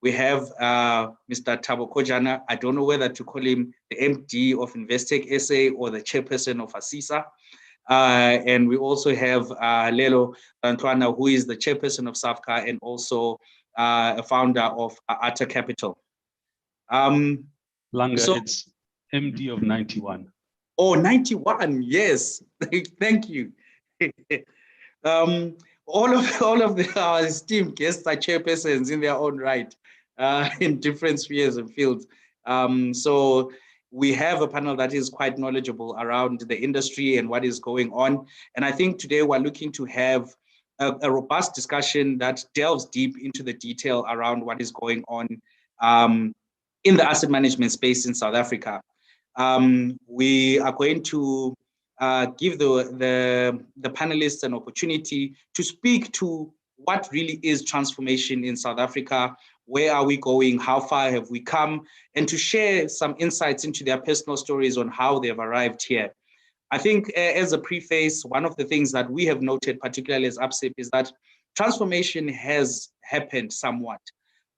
We have Mr. Thabo Kojana. I don't know whether to call him the MD of Investec SA or the chairperson of ASISA. And we also have Lelo Rantwana, who is the chairperson of SAFCA and also a founder of Ata Capital. Langa, it's MD of 91. Oh, 91, yes. Thank you. All of our esteemed guests are chairpersons in their own right, in different spheres and fields. So we have a panel that is quite knowledgeable around the industry and what is going on. And I think today we're looking to have a robust discussion that delves deep into the detail around what is going on in the asset management space in South Africa. We are going to give the panelists an opportunity to speak to what really is transformation in South Africa, where are we going, how far have we come, and to share some insights into their personal stories on how they've arrived here. I think as a preface, one of the things that we have noted, particularly as ABSIP, is that transformation has happened somewhat,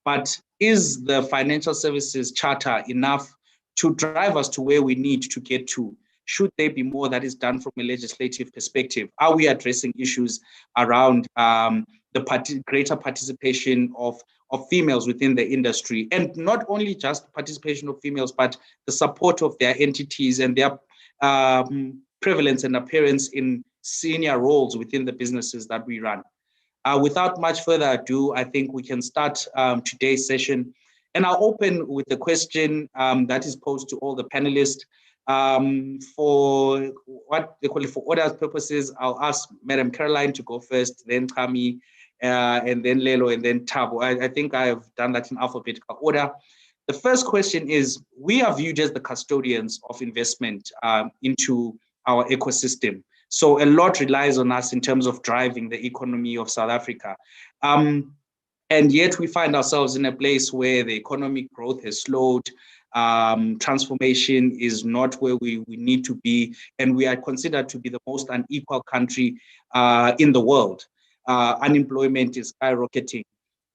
but is the financial services charter enough to drive us to where we need to get to? Should there be more that is done from a legislative perspective? Are we addressing issues around the greater participation of females within the industry? And not only just participation of females, but the support of their entities and their prevalence and appearance in senior roles within the businesses that we run. Without much further ado, I think we can start today's session. And I'll open with the question that is posed to all the panelists. For what they call it, for order purposes, I'll ask Madam Caroline to go first, then Kami, and then Lelo, and then Thabo. I think I have done that in alphabetical order. The first question is, we are viewed as the custodians of investment into our ecosystem. So a lot relies on us in terms of driving the economy of South Africa. And yet we find ourselves in a place where the economic growth has slowed, transformation is not where we need to be, and we are considered to be the most unequal country in the world. Unemployment is skyrocketing.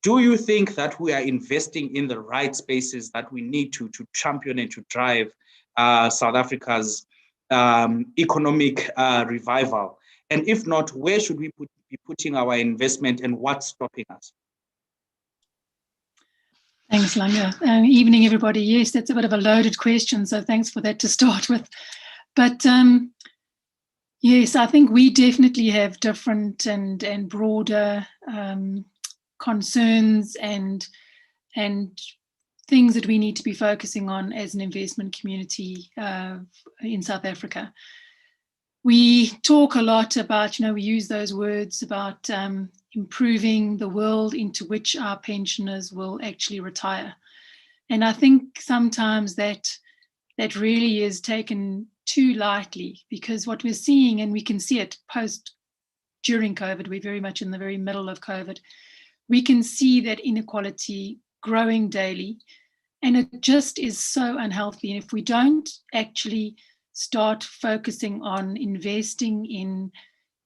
Do you think that we are investing in the right spaces that we need to champion and to drive South Africa's economic revival? And if not, where should we be putting our investment and what's stopping us? Thanks, Langa. Evening, everybody. Yes, that's a bit of a loaded question, so thanks for that to start with. But yes, I think we definitely have different and broader concerns and things that we need to be focusing on as an investment community in South Africa. We talk a lot about, we use those words about improving the world into which our pensioners will actually retire. And I think sometimes that really is taken too lightly, because what we're seeing, and we can see it during COVID, we're very much in the very middle of COVID, we can see that inequality growing daily, and it just is so unhealthy. And if we don't actually start focusing on investing in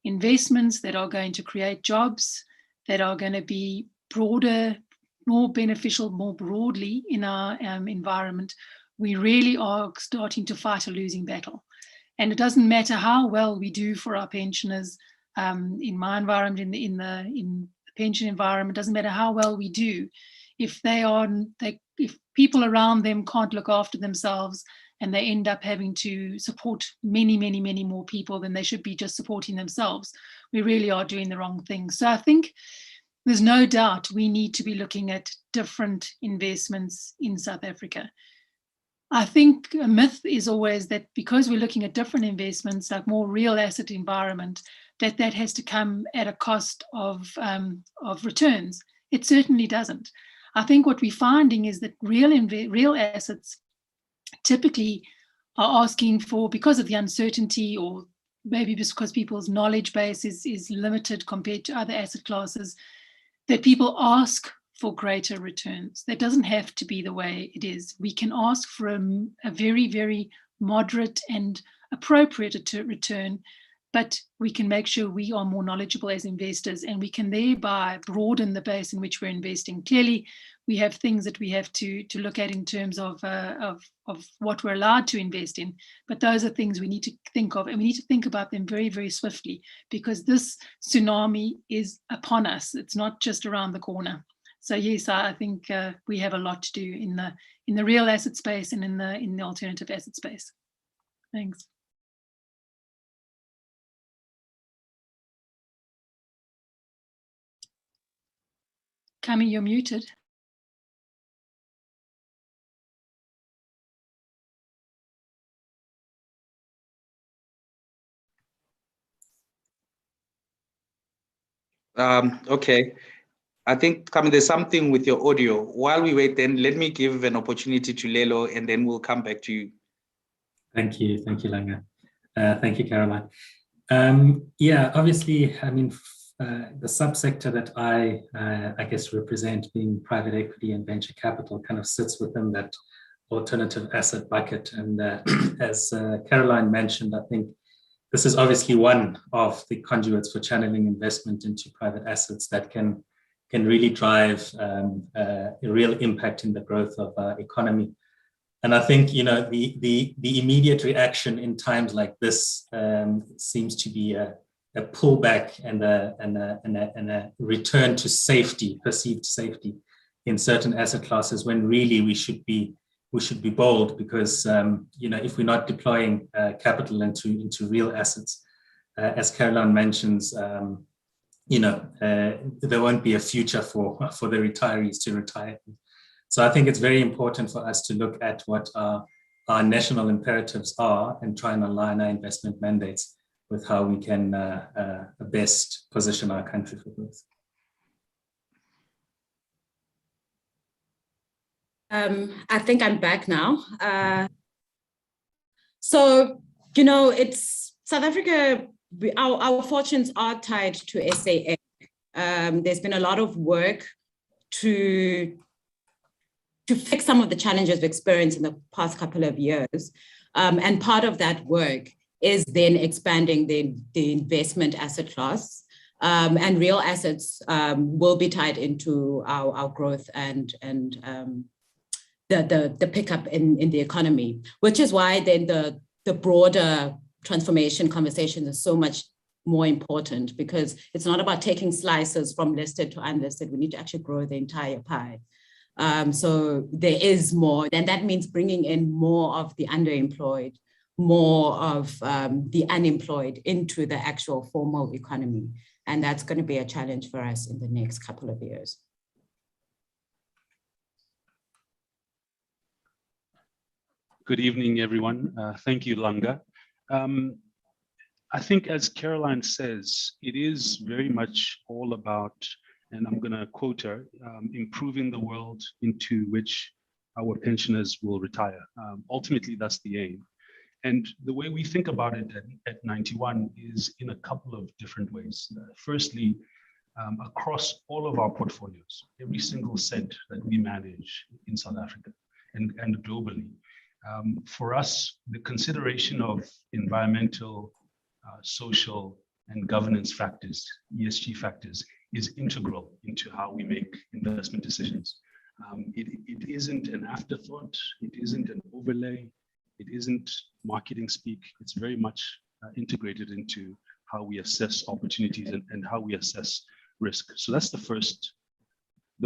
investments that are going to create jobs, that are going to be broader, more beneficial, more broadly in our environment, we really are starting to fight a losing battle. And it doesn't matter how well we do for our pensioners in my environment, in the pension environment, it doesn't matter how well we do. If if people around them can't look after themselves, and they end up having to support many, many, many more people than they should be just supporting themselves, we really are doing the wrong thing. So I think there's no doubt we need to be looking at different investments in South Africa. I think a myth is always that because we're looking at different investments, like more real asset environment, that has to come at a cost of returns. It certainly doesn't. I think what we're finding is that real assets typically are asking for, because of the uncertainty, or maybe because people's knowledge base is limited compared to other asset classes, that people ask for greater returns. That doesn't have to be the way it is. We can ask for a very, very moderate and appropriate return but we can make sure we are more knowledgeable as investors, and we can thereby broaden the base in which we're investing. Clearly, we have things that we have to look at in terms of what we're allowed to invest in, but those are things we need to think of, and we need to think about them very, very swiftly, because this tsunami is upon us. It's not just around the corner. So yes, I think we have a lot to do in the real asset space and in the alternative asset space. Thanks. Kami, you're muted. Okay. I think, Kami, there's something with your audio. While we wait, then let me give an opportunity to Lelo, and then we'll come back to you. Thank you, Langa. Thank you, Caroline. Yeah, obviously, I mean, the subsector that I guess represent, being private equity and venture capital, kind of sits within that alternative asset bucket. And as Caroline mentioned, I think this is obviously one of the conduits for channeling investment into private assets that can really drive a real impact in the growth of our economy. And I think, you know, the immediate reaction in times like this seems to be a pullback and a return to safety, perceived safety in certain asset classes, when really we should be bold, because you know, if we're not deploying capital into real assets, as Caroline mentions, you know, there won't be a future for the retirees to retire. So I think it's very important for us to look at what our national imperatives are and try and align our investment mandates with how we can best position our country for growth. I think I'm back now. So, you know, it's South Africa, our fortunes are tied to SAA. There's been a lot of work to fix some of the challenges we've experienced in the past couple of years. And part of that work is then expanding the investment asset class. And real assets will be tied into our growth and the pickup in the economy, which is why then the broader transformation conversation is so much more important, because it's not about taking slices from listed to unlisted. We need to actually grow the entire pie. So there is more, and that means bringing in more of the underemployed, more of the unemployed into the actual formal economy. And that's going to be a challenge for us in the next couple of years. Good evening, everyone. Thank you, Langa. I think, as Caroline says, it is very much all about, and I'm going to quote her, improving the world into which our pensioners will retire. Ultimately, that's the aim. And the way we think about it at 91 is in a couple of different ways. Firstly, across all of our portfolios, every single cent that we manage in South Africa and globally, for us, the consideration of environmental, social, and governance factors, ESG factors, is integral into how we make investment decisions. It isn't an afterthought, it isn't an overlay, it isn't marketing speak. It's very much integrated into how we assess opportunities and how we assess risk. So that's the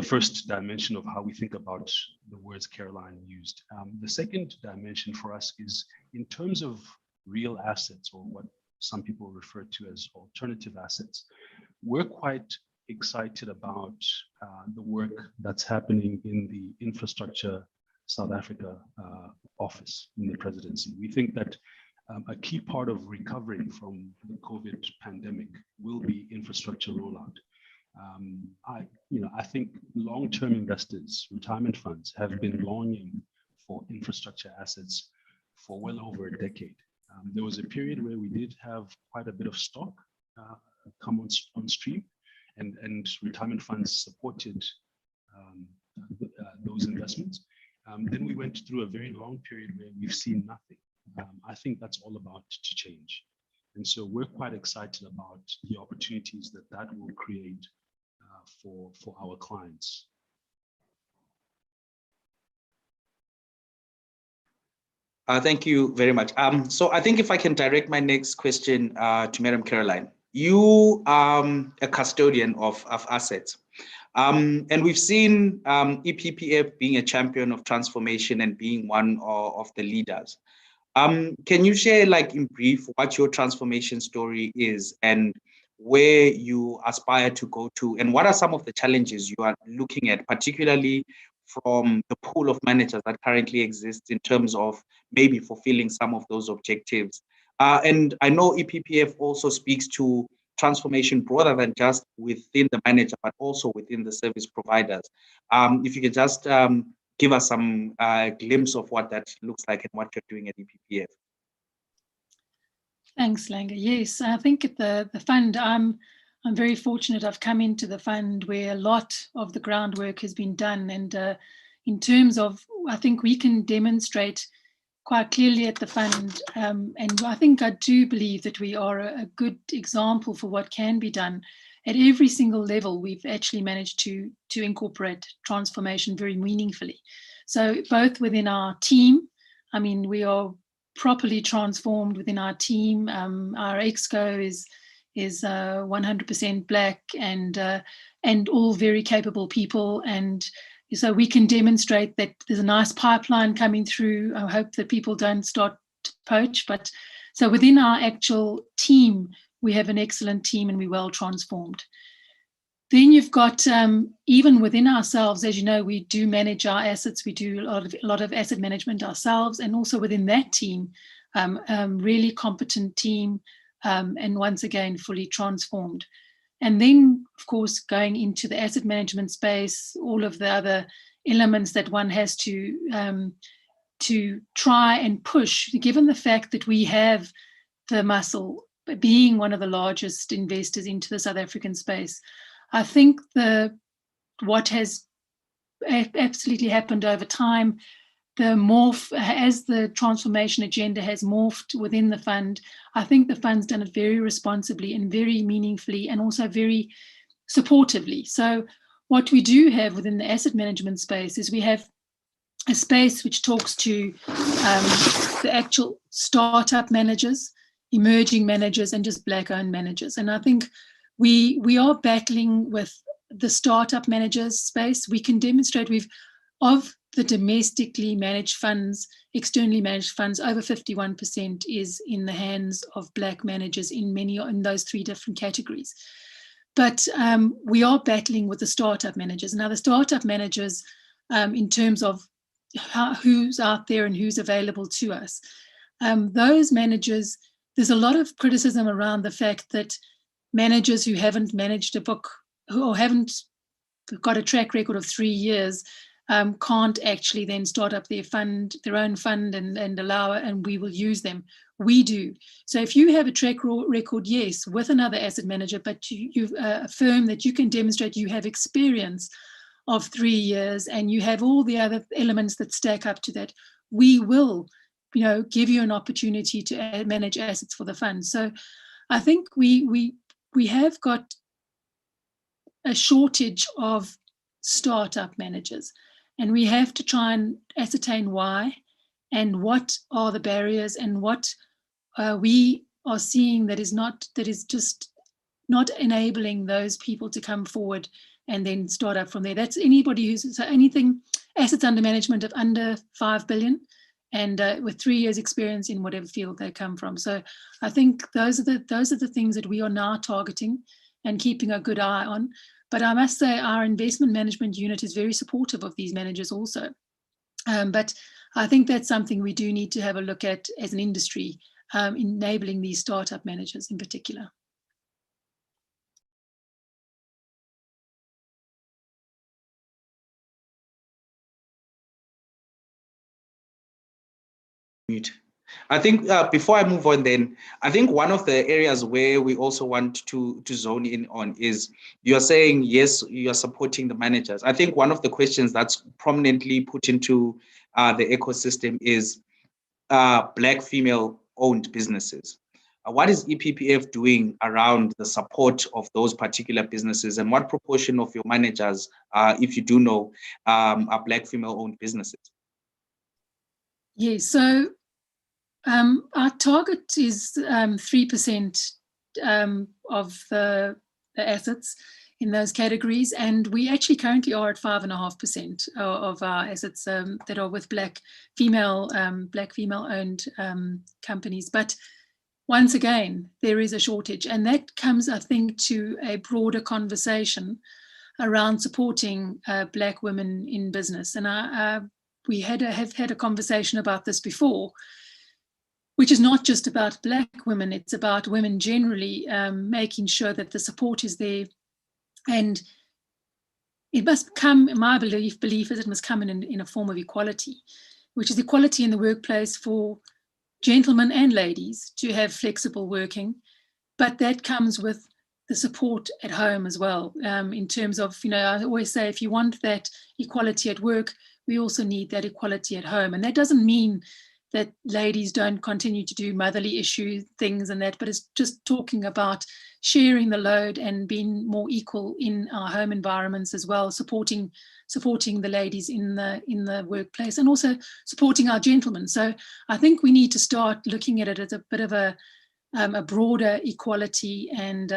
first dimension of how we think about the words Caroline used. The second dimension for us is in terms of real assets, or what some people refer to as alternative assets. We're quite excited about the work that's happening in the Infrastructure South Africa office in the presidency. We think that a key part of recovering from the COVID pandemic will be infrastructure rollout. I think long-term investors, retirement funds, have been longing for infrastructure assets for well over a decade. There was a period where we did have quite a bit of stock come on stream, and retirement funds supported those investments. Then we went through a very long period where we've seen nothing. I think that's all about to change. And so we're quite excited about the opportunities that that will create for our clients. Thank you very much. So I think if I can direct my next question to Madam Caroline. You are a custodian of assets. And we've seen EPPF being a champion of transformation and being one of the leaders. Can you share, like in brief, what your transformation story is and where you aspire to go to, and what are some of the challenges you are looking at, particularly from the pool of managers that currently exists in terms of maybe fulfilling some of those objectives? And I know EPPF also speaks to transformation broader than just within the manager, but also within the service providers. If you could just give us some glimpse of what that looks like and what you're doing at EPPF. Thanks, Langa. Yes, I think at the fund, I'm very fortunate. I've come into the fund where a lot of the groundwork has been done. And in terms of, I think we can demonstrate quite clearly at the fund. And I think I do believe that we are a good example for what can be done. At every single level, we've actually managed to incorporate transformation very meaningfully. So both within our team, I mean, we are properly transformed within our team. Our exco is 100% Black and all very capable people. And so we can demonstrate that there's a nice pipeline coming through. I hope that people don't start to poach. But so within our actual team, we have an excellent team and we're well transformed. Then you've got, even within ourselves, as you know, we do manage our assets. We do a lot of asset management ourselves, and also within that team, really competent team, and once again, fully transformed. And then, of course, going into the asset management space, all of the other elements that one has to try and push, given the fact that we have the muscle, being one of the largest investors into the South African space. I think what has absolutely happened over time, as the transformation agenda has morphed within the fund, I think the fund's done it very responsibly and very meaningfully and also very supportively. So what we do have within the asset management space is we have a space which talks to the actual startup managers, emerging managers, and just Black-owned managers. And I think we are battling with the startup managers space. We can demonstrate of the domestically managed funds, externally managed funds, over 51% is in the hands of Black managers in those three different categories. But we are battling with the startup managers. Now, the startup managers, in terms of who's out there and who's available to us, those managers, there's a lot of criticism around the fact that managers who haven't managed a book or haven't got a track record of 3 years can't actually then start up their own fund and allow it, and we will use them. We do. So if you have a track record, yes, with another asset manager, but you've affirmed that you can demonstrate you have experience of 3 years and you have all the other elements that stack up to that, we will, give you an opportunity to manage assets for the fund. So I think we have got a shortage of startup managers, and we have to try and ascertain why and what are the barriers and what we are seeing that is just not enabling those people to come forward and then start up from there. That's anybody so anything assets under management of under 5 billion and with 3 years experience in whatever field they come from. So I think those are the things that we are now targeting and keeping a good eye on. But I must say our investment management unit is very supportive of these managers also. But I think that's something we do need to have a look at as an industry, enabling these startup managers in particular. I think before I move on then, I think one of the areas where we also want to zone in on is you're saying, yes, you're supporting the managers. I think one of the questions that's prominently put into the ecosystem is Black female owned businesses. What is EPPF doing around the support of those particular businesses, and what proportion of your managers, if you do know, are Black female-owned businesses? Yes, so our target is 3% of the assets in those categories, and we actually currently are at 5.5% of our assets that are with Black female-owned companies. But once again, there is a shortage, and that comes, I think, to a broader conversation around supporting Black women in business. And we have had a conversation about this before, which is not just about Black women, it's about women generally, making sure that the support is there. And it must come, my belief is it must come in a form of equality, which is equality in the workplace for gentlemen and ladies to have flexible working, but that comes with the support at home as well. In terms of, I always say, if you want that equality at work, we also need that equality at home. And that doesn't mean that ladies don't continue to do motherly issue things and that, but it's just talking about sharing the load and being more equal in our home environments as well, supporting the ladies in the workplace, and also supporting our gentlemen. So I think we need to start looking at it as a bit of a broader equality, and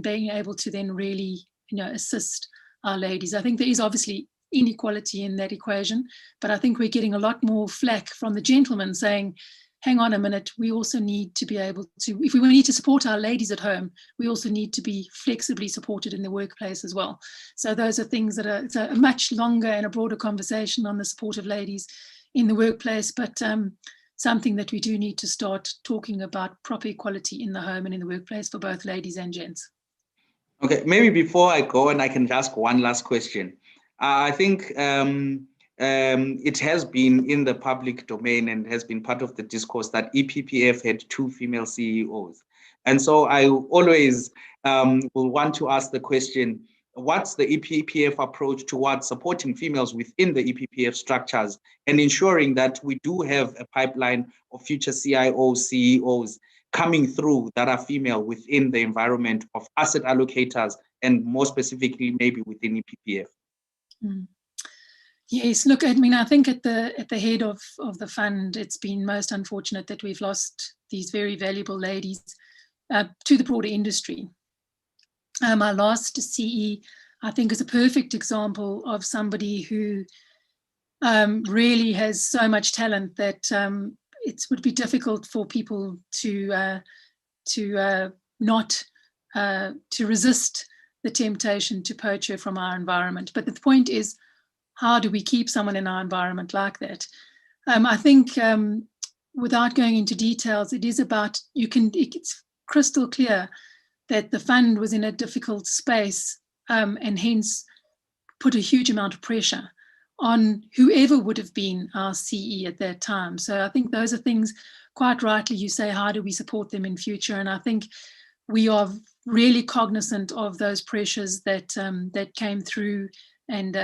being able to then really assist our ladies. I think there is obviously inequality in that equation, but I think we're getting a lot more flack from the gentlemen saying, hang on a minute, we also need to be able to, if we need to support our ladies at home, we also need to be flexibly supported in the workplace as well. So those are things that are a much longer and a broader conversation on the support of ladies in the workplace, but something that we do need to start talking about, proper equality in the home and in the workplace for both ladies and gents. Okay, maybe before I go, and I can ask one last question. I think it has been in the public domain and has been part of the discourse that EPPF had 2 female CEOs. And so I always will want to ask the question, what's the EPPF approach towards supporting females within the EPPF structures and ensuring that we do have a pipeline of future CIOs, CEOs coming through that are female within the environment of asset allocators, and more specifically, maybe within EPPF? Yes, look, I mean, I think at the head of the fund, it's been most unfortunate that we've lost these very valuable ladies to the broader industry. Our last CE, I think, is a perfect example of somebody who really has so much talent that it would be difficult for people to resist the temptation to poach her from our environment. But the point is, how do we keep someone in our environment like that? I think, without going into details, it is about, it's crystal clear that the fund was in a difficult space, and hence put a huge amount of pressure on whoever would have been our CE at that time. So I think those are things, quite rightly, you say, how do we support them in future? And I think we are really cognizant of those pressures that came through and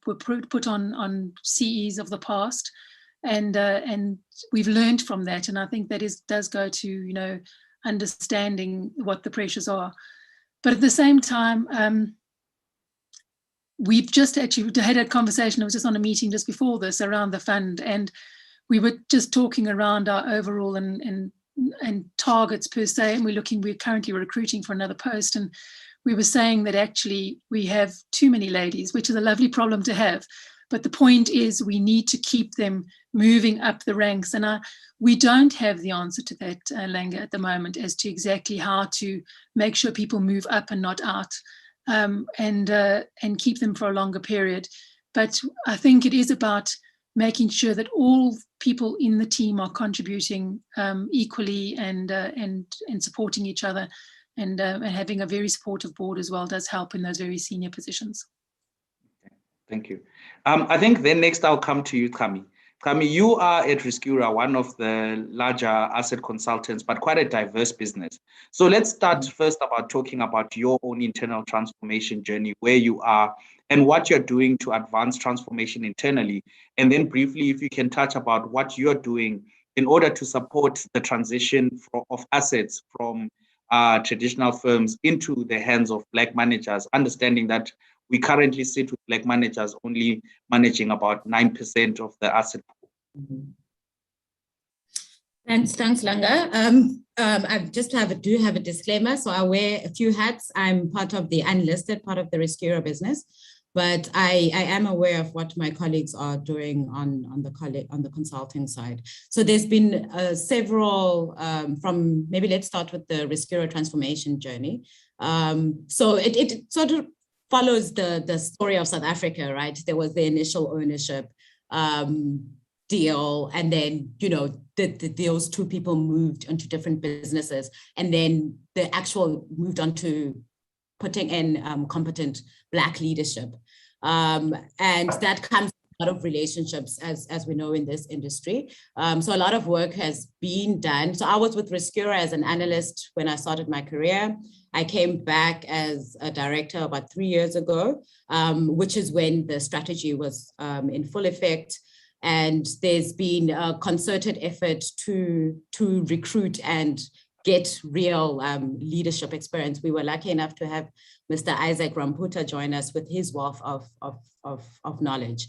were put on CEs of the past, and we've learned from that. And I think that does go to understanding what the pressures are. But at the same time, we've just actually had a conversation. I was just on a meeting just before this around the fund, and we were just talking around our overall and targets per se, and we're currently recruiting for another post, and we were saying that actually we have too many ladies, which is a lovely problem to have, but the point is we need to keep them moving up the ranks, and we don't have the answer to that, Langa, at the moment, as to exactly how to make sure people move up and not out, and keep them for a longer period. But I think it is about making sure that all people in the team are contributing equally and supporting each other, and having a very supportive board as well does help in those very senior positions. Okay, thank you. I think then next I'll come to you, Kami. Kami, you are at Riskura, one of the larger asset consultants, but quite a diverse business. So let's start first about talking about your own internal transformation journey, where you are and what you're doing to advance transformation internally. And then briefly, if you can touch about what you're doing in order to support the transition of assets from traditional firms into the hands of Black managers, understanding that we currently sit with Black managers only managing about 9% of the asset pool. Mm-hmm. Thanks, Langa. I just do have a disclaimer. So I wear a few hats. I'm part of the unlisted part of the Rescura business, but I am aware of what my colleagues are doing on the consulting side. So there's been several from, maybe let's start with the Rescura transformation journey. So it sort of follows the story of South Africa, right? There was the initial ownership deal, and then, you know, those two people moved into different businesses, and then the actual moved on to putting in competent Black leadership. And that comes a lot of relationships, as we know in this industry. So a lot of work has been done. So I was with Rescura as an analyst when I started my career. I came back as a director about 3 years ago, which is when the strategy was in full effect. And there's been a concerted effort to recruit and get real leadership experience. We were lucky enough to have Mr. Isaac Ramputa join us with his wealth of knowledge.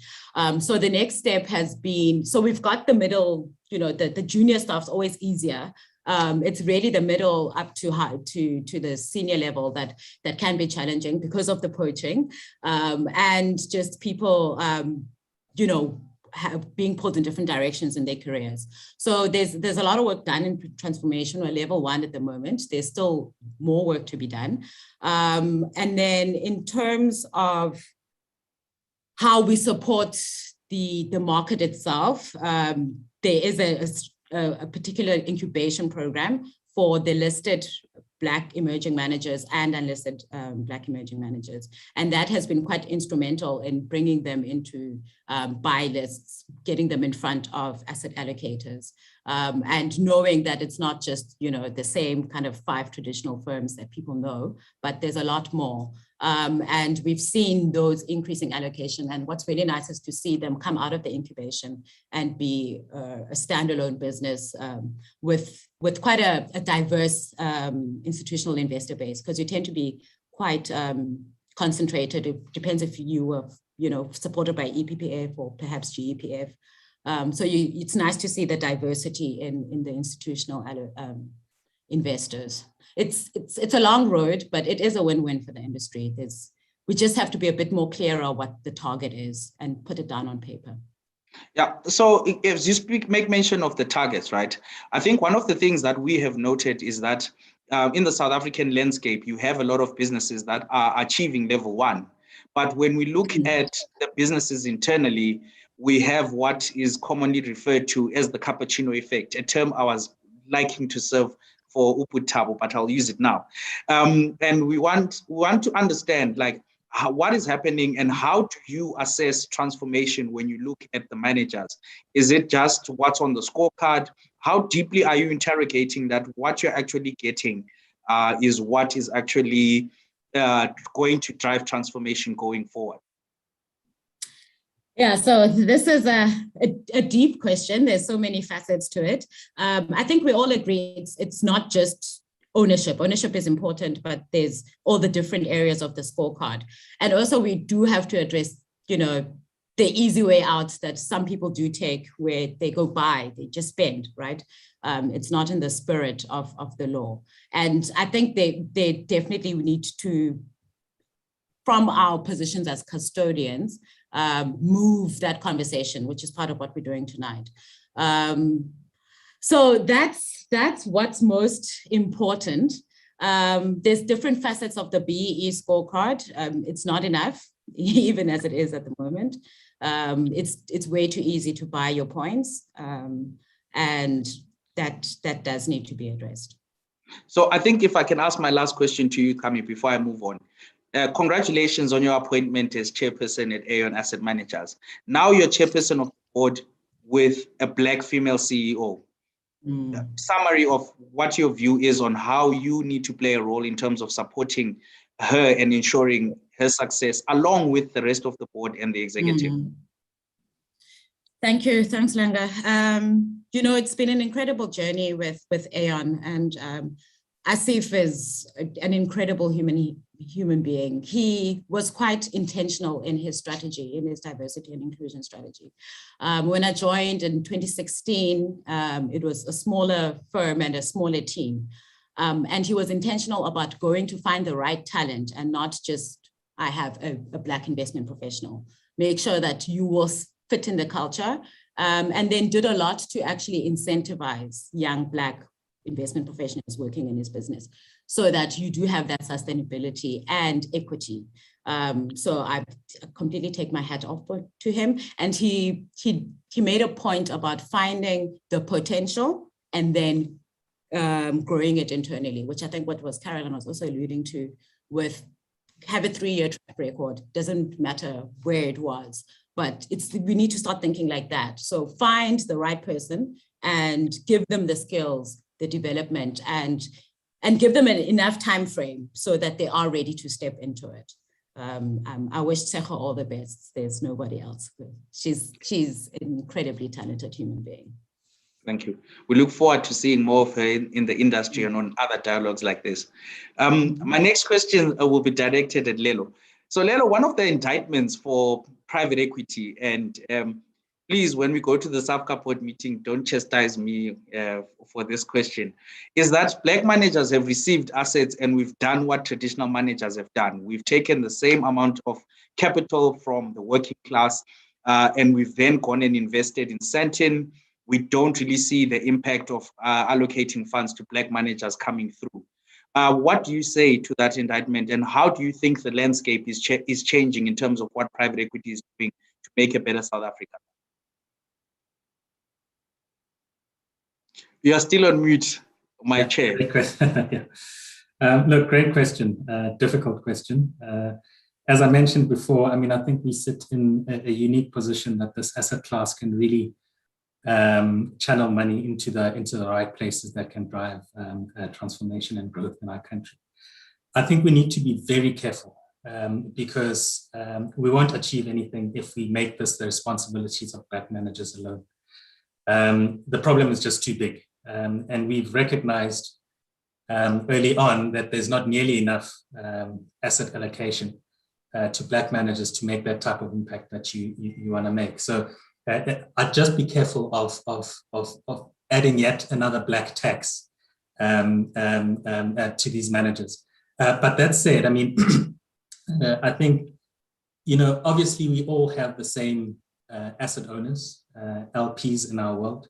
So the next step has been, so we've got the middle, you know, the junior staff's always easier. It's really the middle up to the senior level that can be challenging because of the poaching and just people, you know, being pulled in different directions in their careers. So there's a lot of work done in transformation. We're level 1 at the moment. There's still more work to be done. And then in terms of how we support the market itself, there is a particular incubation program for the listed Black emerging managers and unlisted Black emerging managers. And that has been quite instrumental in bringing them into buy lists, getting them in front of asset allocators, and knowing that it's not just, you know, the same kind of 5 traditional firms that people know, but there's a lot more. And we've seen those increasing allocation. And what's really nice is to see them come out of the incubation and be a standalone business with quite a diverse institutional investor base, because you tend to be quite concentrated. It depends if you were, you know, supported by EPPF or perhaps GEPF. So it's nice to see the diversity in the institutional investors. It's a long road, but it is a win-win for the industry. We just have to be a bit more clearer what the target is and put it down on paper. Yeah, so if you make mention of the targets, right? I think one of the things that we have noted is that in the South African landscape, you have a lot of businesses that are achieving level 1. But when we look at the businesses internally, we have what is commonly referred to as the cappuccino effect, a term I was liking to serve for Uputabo, but I'll use it now. And we want to understand, like, what is happening and how do you assess transformation when you look at the managers? Is it just what's on the scorecard? How deeply are you interrogating that what you're actually getting is what is actually going to drive transformation going forward? Yeah, so this is a deep question. There's so many facets to it. I think we all agree it's not just ownership. Ownership is important, but there's all the different areas of the scorecard. And also we do have to address, you know, the easy way out that some people do take, where they go buy, they just spend, right? It's not in the spirit of the law. And I think they definitely need to, from our positions as custodians, move that conversation, which is part of what we're doing tonight. So that's what's most important. There's different facets of the BEE scorecard. It's not enough, even as it is at the moment. It's way too easy to buy your points, and that does need to be addressed. So I think if I can ask my last question to you, Kami, before I move on. Congratulations on your appointment as chairperson at Aon Asset Managers. Now you're chairperson of the board with a Black female CEO. Summary of what your view is on how you need to play a role in terms of supporting her and ensuring her success along with the rest of the board and the executive. Thank you. Thanks, Langa. You know, it's been an incredible journey with Aon, and Asif is an incredible human being. He was quite intentional in his strategy, in his diversity and inclusion strategy. When I joined in 2016, it was a smaller firm and a smaller team. And he was intentional about going to find the right talent and not just, I have a Black investment professional. Make sure that you will fit in the culture, and then did a lot to actually incentivize young Black investment professionals working in his business so that you do have that sustainability and equity. So I completely take my hat off to him. And he made a point about finding the potential and then growing it internally, which I think what was Caroline was also alluding to with have a 3-year track record. Doesn't matter where it was, but we need to start thinking like that. So find the right person and give them the skills, the development, and give them enough time frame so that they are ready to step into it. I wish Tsecho all the best. There's nobody else. She's an incredibly talented human being. Thank you. We look forward to seeing more of her in the industry and on other dialogues like this. My next question will be directed at Lelo. So Lelo, one of the indictments for private equity, and please, when we go to the SAFCA board meeting, don't chastise me for this question, is that Black managers have received assets and we've done what traditional managers have done. We've taken the same amount of capital from the working class and we've then gone and invested in Sentin. We don't really see the impact of allocating funds to Black managers coming through. What do you say to that indictment, and how do you think the landscape is changing in terms of what private equity is doing to make a better South Africa? You are still on mute, my chair. Great question. Look, great question, difficult question. As I mentioned before, I mean, I think we sit in a unique position that this asset class can really channel money into the right places that can drive transformation and growth in our country. I think we need to be very careful because we won't achieve anything if we make this the responsibilities of Black managers alone. The problem is just too big, and we've recognized early on that there's not nearly enough asset allocation to Black managers to make that type of impact that you want to make. So I'd just be careful of adding yet another Black tax to these managers. But that said, I mean, I think, you know, obviously we all have the same asset owners, LPs in our world.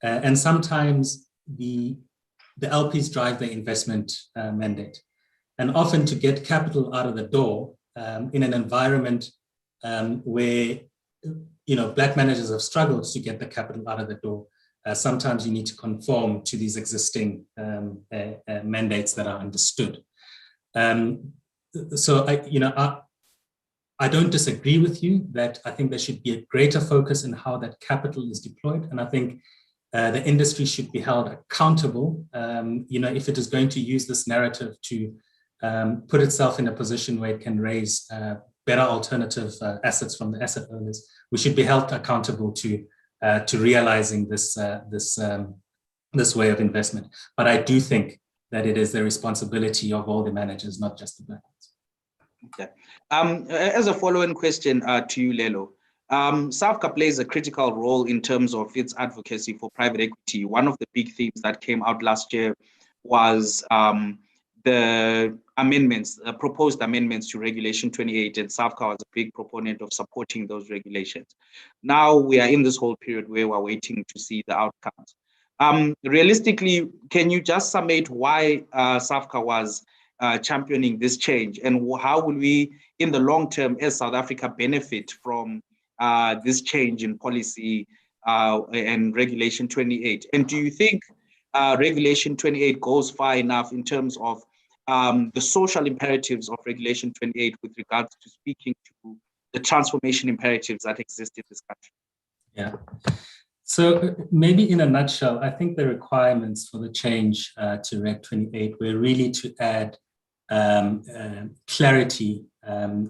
And sometimes the LPs drive their investment mandate. And often to get capital out of the door in an environment where, you know, Black managers have struggled to get the capital out of the door, sometimes you need to conform to these existing mandates that are understood. So I don't disagree with you that I think there should be a greater focus in how that capital is deployed. And I think the industry should be held accountable, you know, if it is going to use this narrative to put itself in a position where it can raise better alternative assets from the asset owners. We should be held accountable to realizing this way of investment. But I do think that it is the responsibility of all the managers, not just the Black ones. Okay. As a follow-on question to you, Lelo, SAFCA plays a critical role in terms of its advocacy for private equity. One of the big themes that came out last year was the amendments, proposed amendments to Regulation 28, and SAFCA was a big proponent of supporting those regulations. Now we are in this whole period where we're waiting to see the outcomes. Realistically, can you just summate why SAFCA was championing this change, and how will we, in the long term, as South Africa, benefit from this change in policy and Regulation 28? And do you think Regulation 28 goes far enough in terms of the social imperatives of Regulation 28 with regards to speaking to the transformation imperatives that exist in this country? Yeah. So maybe in a nutshell, I think the requirements for the change to Reg 28 were really to add clarity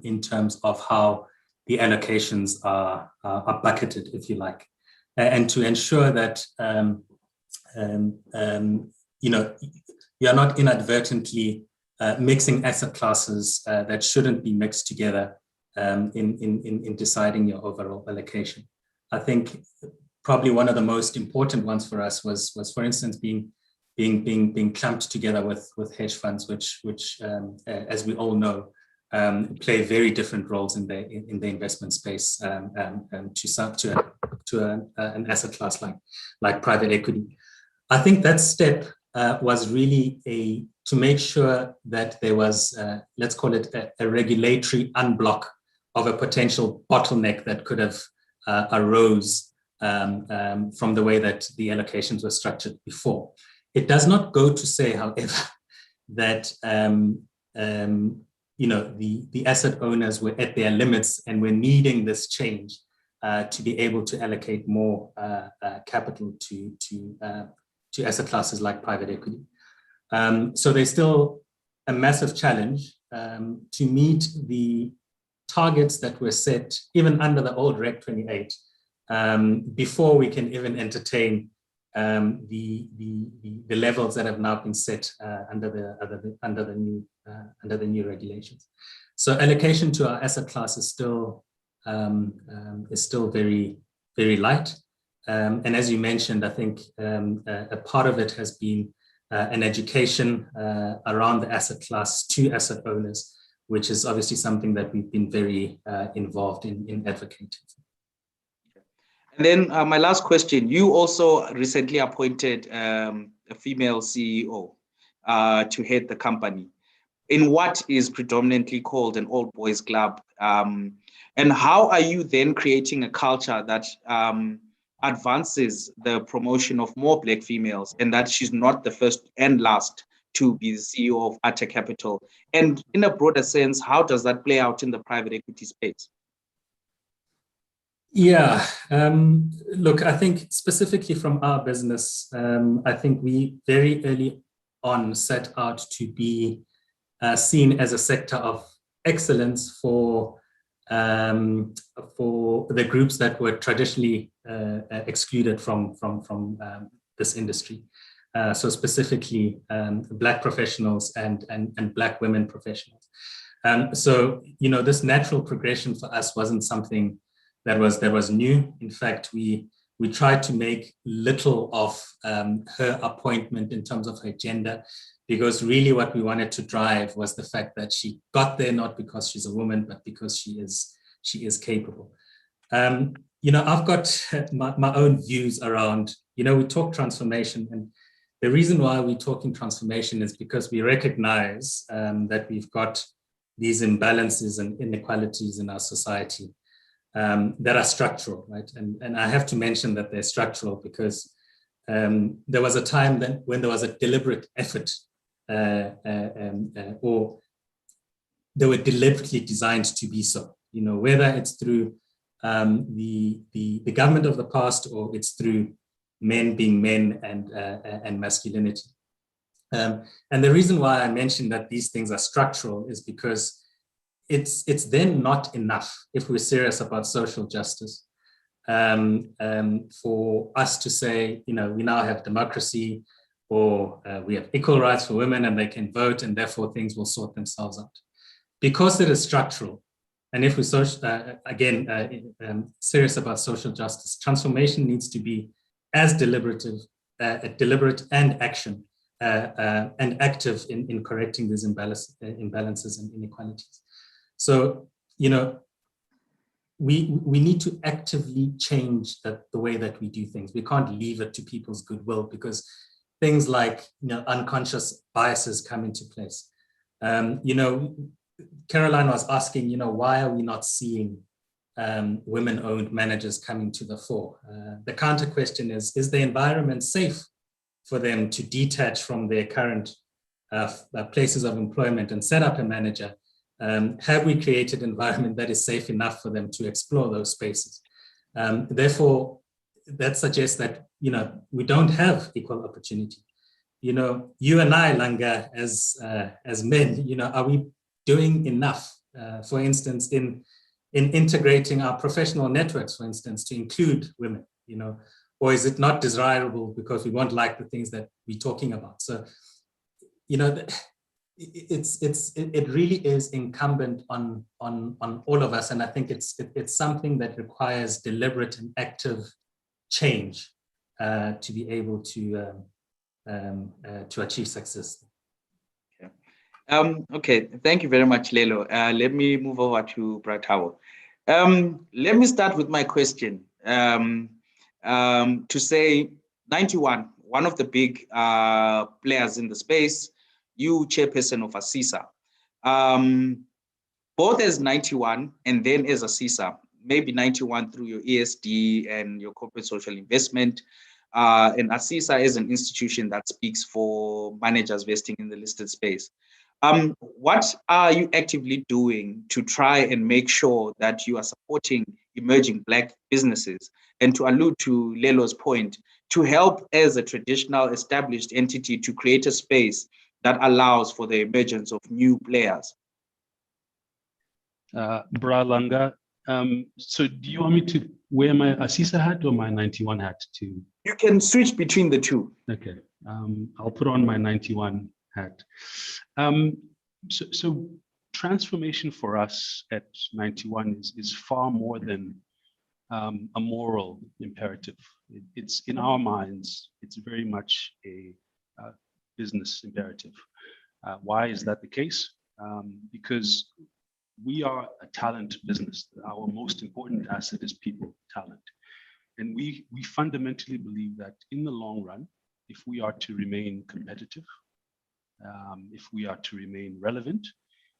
in terms of how allocations are bucketed, if you like, and to ensure that you're not inadvertently mixing asset classes that shouldn't be mixed together in deciding your overall allocation. I think probably one of the most important ones for us was for instance, being clumped together with hedge funds, which as we all know, play very different roles in the investment space to an asset class like private equity. I think that step was really to make sure that there was, let's call it a regulatory unblock of a potential bottleneck that could have arose from the way that the allocations were structured before. It does not go to say, however, that the asset owners were at their limits and were needing this change to be able to allocate more capital to asset classes like private equity. So there's still a massive challenge to meet the targets that were set even under the old Reg 28 before we can even entertain the levels that have now been set under the new regulations. So allocation to our asset class is still very, very light. And as you mentioned, I think a part of it has been an education around the asset class to asset owners, which is obviously something that we've been very involved in advocating. And then my last question, you also recently appointed a female CEO to head the company in what is predominantly called an old boys club. And how are you then creating a culture that advances the promotion of more Black females, and that she's not the first and last to be the CEO of Atta Capital? And in a broader sense, how does that play out in the private equity space? Yeah, look, I think specifically from our business, I think we very early on set out to be seen as a sector of excellence for the groups that were traditionally excluded from this industry. So specifically Black professionals and Black women professionals. So, this natural progression for us wasn't something that was new. In fact, we tried to make little of her appointment in terms of her gender, because really what we wanted to drive was the fact that she got there not because she's a woman, but because she is capable. I've got my own views around, we talk transformation, and the reason why we're talking transformation is because we recognize that we've got these imbalances and inequalities in our society that are structural, right? And I have to mention that they're structural because there was a time when there was a deliberate effort or they were deliberately designed to be so, whether it's through the government of the past or it's through men being men and masculinity. And the reason why I mentioned that these things are structural is because it's then not enough, if we're serious about social justice, for us to say, we now have democracy, or we have equal rights for women and they can vote, and therefore things will sort themselves out. Because it is structural, and if we're serious about social justice, transformation needs to be as deliberate and action and active in correcting these imbalances and inequalities. So, we need to actively change the way that we do things. We can't leave it to people's goodwill, because things like unconscious biases come into place. Caroline was asking, why are we not seeing women-owned managers coming to the fore? The counter question is the environment safe for them to detach from their current places of employment and set up a manager? Have we created an environment that is safe enough for them to explore those spaces? Therefore, that suggests that, we don't have equal opportunity. You and I, Langa, as men, are we doing enough? For instance, in in integrating our professional networks, for instance, to include women, you know, or is it not desirable because we won't like the things that we're talking about? So, you know, it really is incumbent on all of us, and I think it's something that requires deliberate and active change to be able to achieve success. Okay, thank you very much, Lelo. Let me move over to Bratawo. Let me start with my question to say 91, one of the big players in the space, you chairperson of ABSIP, both as 91 and then as ABSIP, maybe 91 through your ESD and your corporate social investment, and ABSIP is an institution that speaks for managers vesting in the listed space. What are you actively doing to try and make sure that you are supporting emerging Black businesses? And to allude to Lelo's point, to help as a traditional established entity to create a space that allows for the emergence of new players? Bra Langa, so do you want me to wear my ABSIP hat or my 91 hat too? You can switch between the two. Okay, I'll put on my 91 hat. So transformation for us at 91 is far more than a moral imperative. It's in our minds, it's very much a business imperative. Why is that the case? Because we are a talent business. Our most important asset is people, talent. And we fundamentally believe that in the long run, if we are to remain competitive, if we are to remain relevant,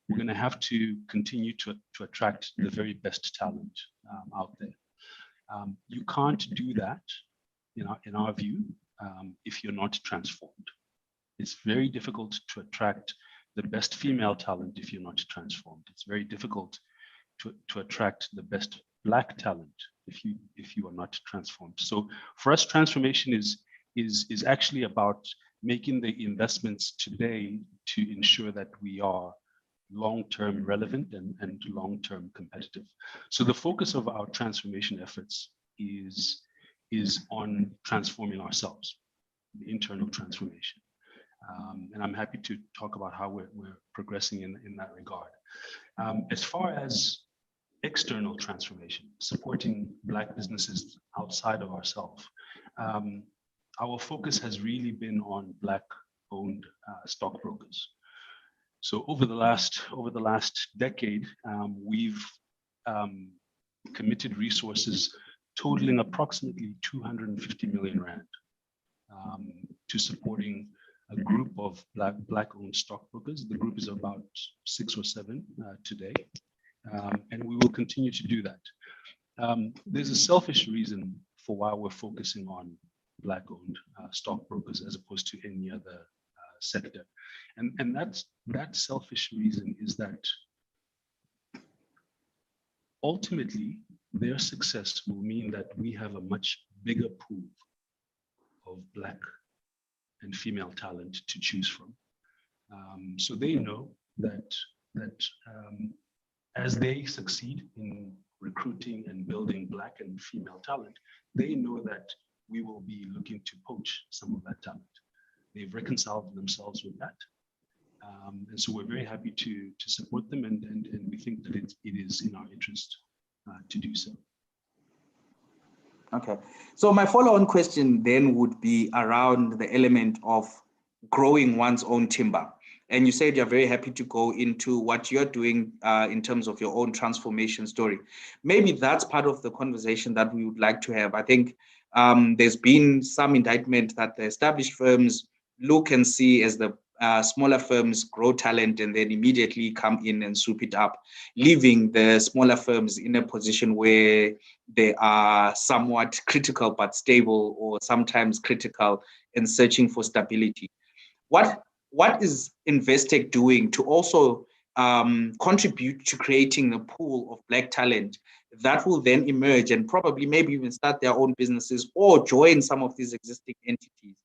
we're going to have to continue to attract the very best talent out there. You can't do that, in our view, if you're not transformed. It's very difficult to attract the best female talent if you're not transformed. It's very difficult to attract the best Black talent if you are not transformed. So for us, transformation is actually about making the investments today to ensure that we are long-term relevant and long-term competitive. So the focus of our transformation efforts is on transforming ourselves, the internal transformation. And I'm happy to talk about how we're progressing in that regard. As far as external transformation, supporting Black businesses outside of ourselves, our focus has really been on Black-owned stockbrokers. So over the last decade, we've committed resources totaling approximately 250 million rand to supporting a group of Black-owned stockbrokers. The group is about 6 or 7 today, and we will continue to do that. There's a selfish reason for why we're focusing on Black-owned stockbrokers as opposed to any other sector. And that selfish reason is that ultimately their success will mean that we have a much bigger pool of Black and female talent to choose from. So they know that as they succeed in recruiting and building Black and female talent, they know that we will be looking to poach some of that talent. They've reconciled themselves with that. And so we're very happy to support them, and we think that it is in our interest to do so. Okay, so my follow-on question then would be around the element of growing one's own timber. And you said you're very happy to go into what you're doing in terms of your own transformation story. Maybe that's part of the conversation that we would like to have. I think there's been some indictment that the established firms look and see as the smaller firms grow talent and then immediately come in and swoop it up, leaving the smaller firms in a position where they are somewhat critical but stable, or sometimes critical and searching for stability. What is Investec doing to also contribute to creating a pool of Black talent that will then emerge and probably maybe even start their own businesses or join some of these existing entities?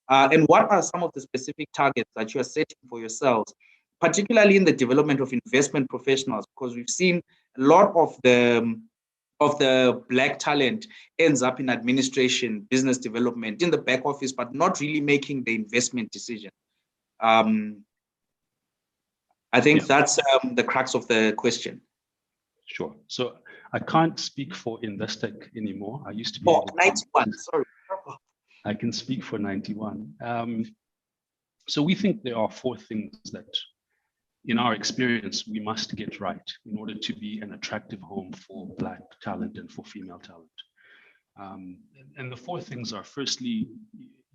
And what are some of the specific targets that you are setting for yourselves, particularly in the development of investment professionals? Because we've seen a lot of the Black talent ends up in administration, business development, in the back office, but not really making the investment decision. I think that's the crux of the question. Sure. So I can't speak for Investec anymore. I used to be. Oh, 91, sorry. I can speak for 91. So we think there are 4 things that, in our experience, we must get right in order to be an attractive home for Black talent and for female talent. And the 4 things are, firstly,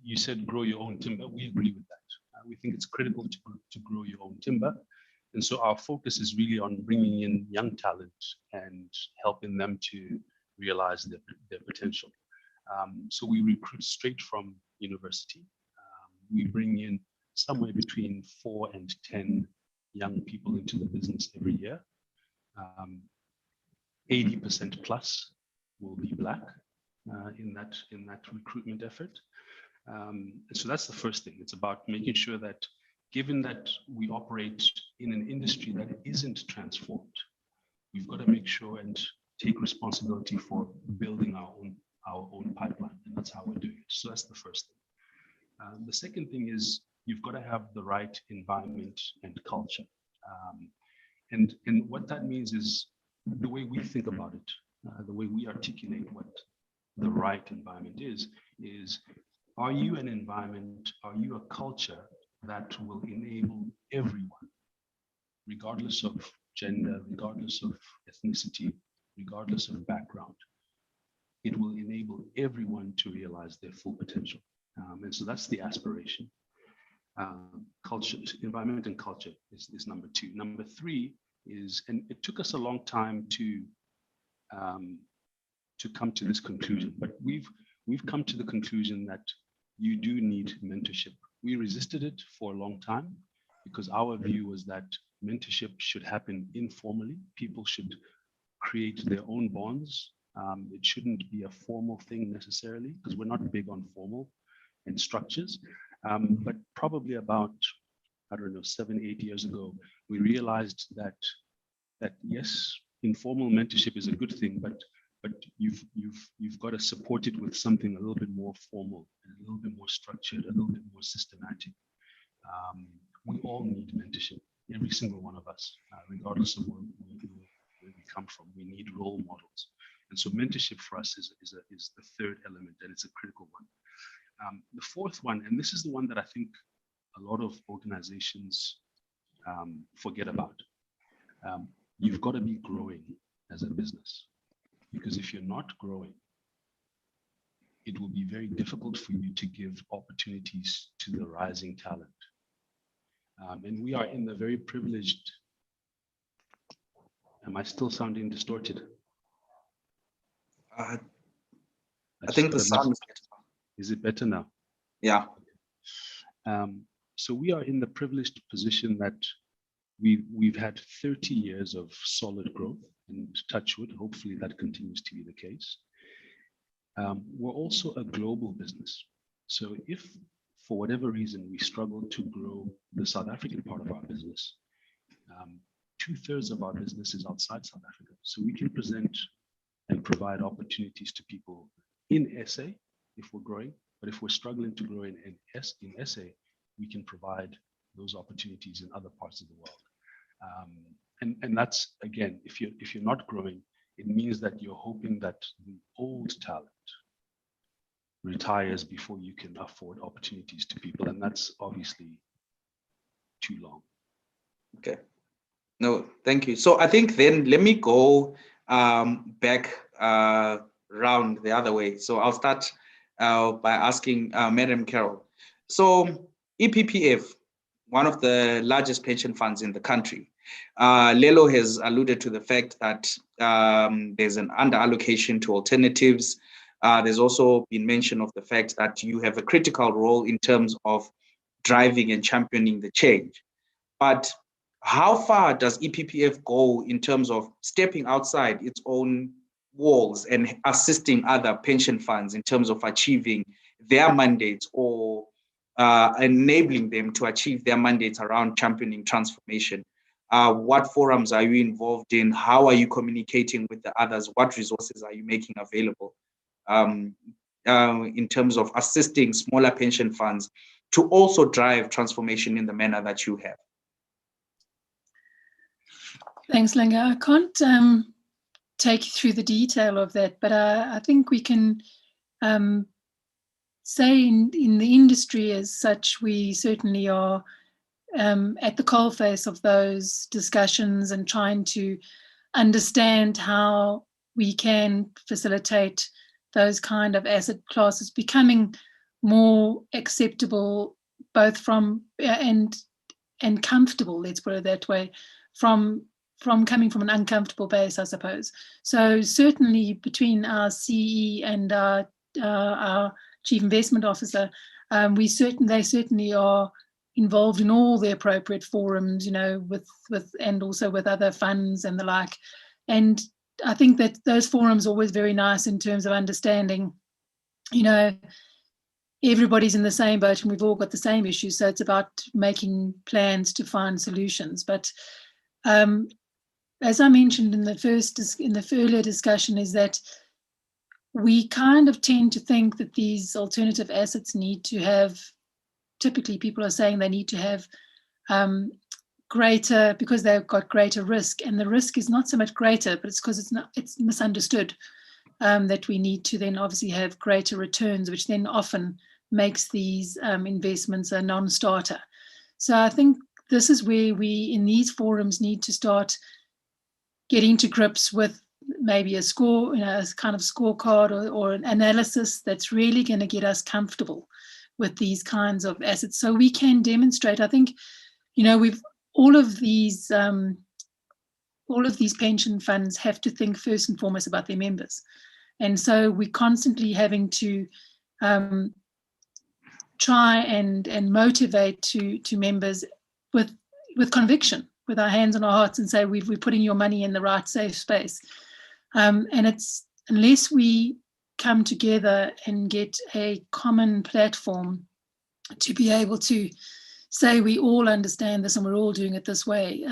you said grow your own timber. We agree with that. We think it's critical to grow your own timber. And so our focus is really on bringing in young talent and helping them to realize their potential. So we recruit straight from university. We bring in somewhere between 4 and 10 young people into the business every year. 80% plus will be Black in that recruitment effort. So that's the first thing. It's about making sure that, given that we operate in an industry that isn't transformed, we've got to make sure and take responsibility for building our own pipeline, and that's how we're doing it. So that's the first thing. The second thing is you've got to have the right environment and culture. And what that means is the way we think about it, the way we articulate what the right environment is are you an environment, are you a culture that will enable everyone, regardless of gender, regardless of ethnicity, regardless of background? It will enable everyone to realize their full potential. And so that's the aspiration. Culture, environment and culture is number 2. Number 3 is, and it took us a long time to come to this conclusion, but we've come to the conclusion that you do need mentorship. We resisted it for a long time because our view was that mentorship should happen informally. People should create their own bonds. It shouldn't be a formal thing necessarily, because we're not big on formal and structures. But probably about, 7, 8 years ago, we realized that yes, informal mentorship is a good thing, but you've got to support it with something a little bit more formal, and a little bit more structured, a little bit more systematic. We all need mentorship, every single one of us, regardless of where we come from. We need role models, and so mentorship for us is the third element, and it's a critical one. The fourth one, and this is the one that I think a lot of organizations forget about. You've got to be growing as a business, because if you're not growing, it will be very difficult for you to give opportunities to the rising talent. And we are in the very privileged. Am I still sounding distorted? I think the sound is better. Is it better now? Yeah. So we are in the privileged position that we've had 30 years of solid growth, and touch wood, hopefully that continues to be the case. We're also a global business. So if for whatever reason we struggle to grow the South African part of our business, 2/3 of our business is outside South Africa. So we can present and provide opportunities to people in SA if we're growing, but if we're struggling to grow in SA, we can provide those opportunities in other parts of the world. And that's, again, if you're not growing, it means that you're hoping that the old talent retires before you can afford opportunities to people, and that's obviously too long. Okay. No, thank you. So I think then let me go back round the other way. So I'll start by asking Madam Carol. So EPPF, one of the largest pension funds in the country, Lelo has alluded to the fact that there's an under-allocation to alternatives. There's also been mention of the fact that you have a critical role in terms of driving and championing the change. But how far does EPPF go in terms of stepping outside its own walls and assisting other pension funds in terms of achieving their mandates, or enabling them to achieve their mandates around championing transformation? What forums are you involved in? How are you communicating with the others? What resources are you making available in terms of assisting smaller pension funds to also drive transformation in the manner that you have? Thanks, Langa. I can't take you through the detail of that, but I think we can say in the industry as such, we certainly are at the coalface of those discussions and trying to understand how we can facilitate those kind of asset classes becoming more acceptable, both from and comfortable, let's put it that way, from coming from an uncomfortable base, I suppose. So certainly between our CE and our Chief Investment Officer, they certainly are involved in all the appropriate forums, you know, with and also with other funds and the like. And I think that those forums are always very nice in terms of understanding, you know, everybody's in the same boat and we've all got the same issues. So it's about making plans to find solutions. But as I mentioned in the earlier discussion, is that we kind of tend to think that these alternative assets need to have, typically people are saying they need to have greater, because they've got greater risk, and the risk is not so much greater, but it's because it's misunderstood, that we need to then obviously have greater returns, which then often makes these investments a non-starter. So I think this is where we in these forums need to start getting to grips with maybe a score, you know, a kind of scorecard or an analysis that's really going to get us comfortable with these kinds of assets, so we can demonstrate. I think, you know, all of these pension funds have to think first and foremost about their members, and so we're constantly having to try and motivate to members with conviction, with our hands on our hearts, and say we're putting your money in the right safe space. And it's, unless we come together and get a common platform to be able to say we all understand this and we're all doing it this way,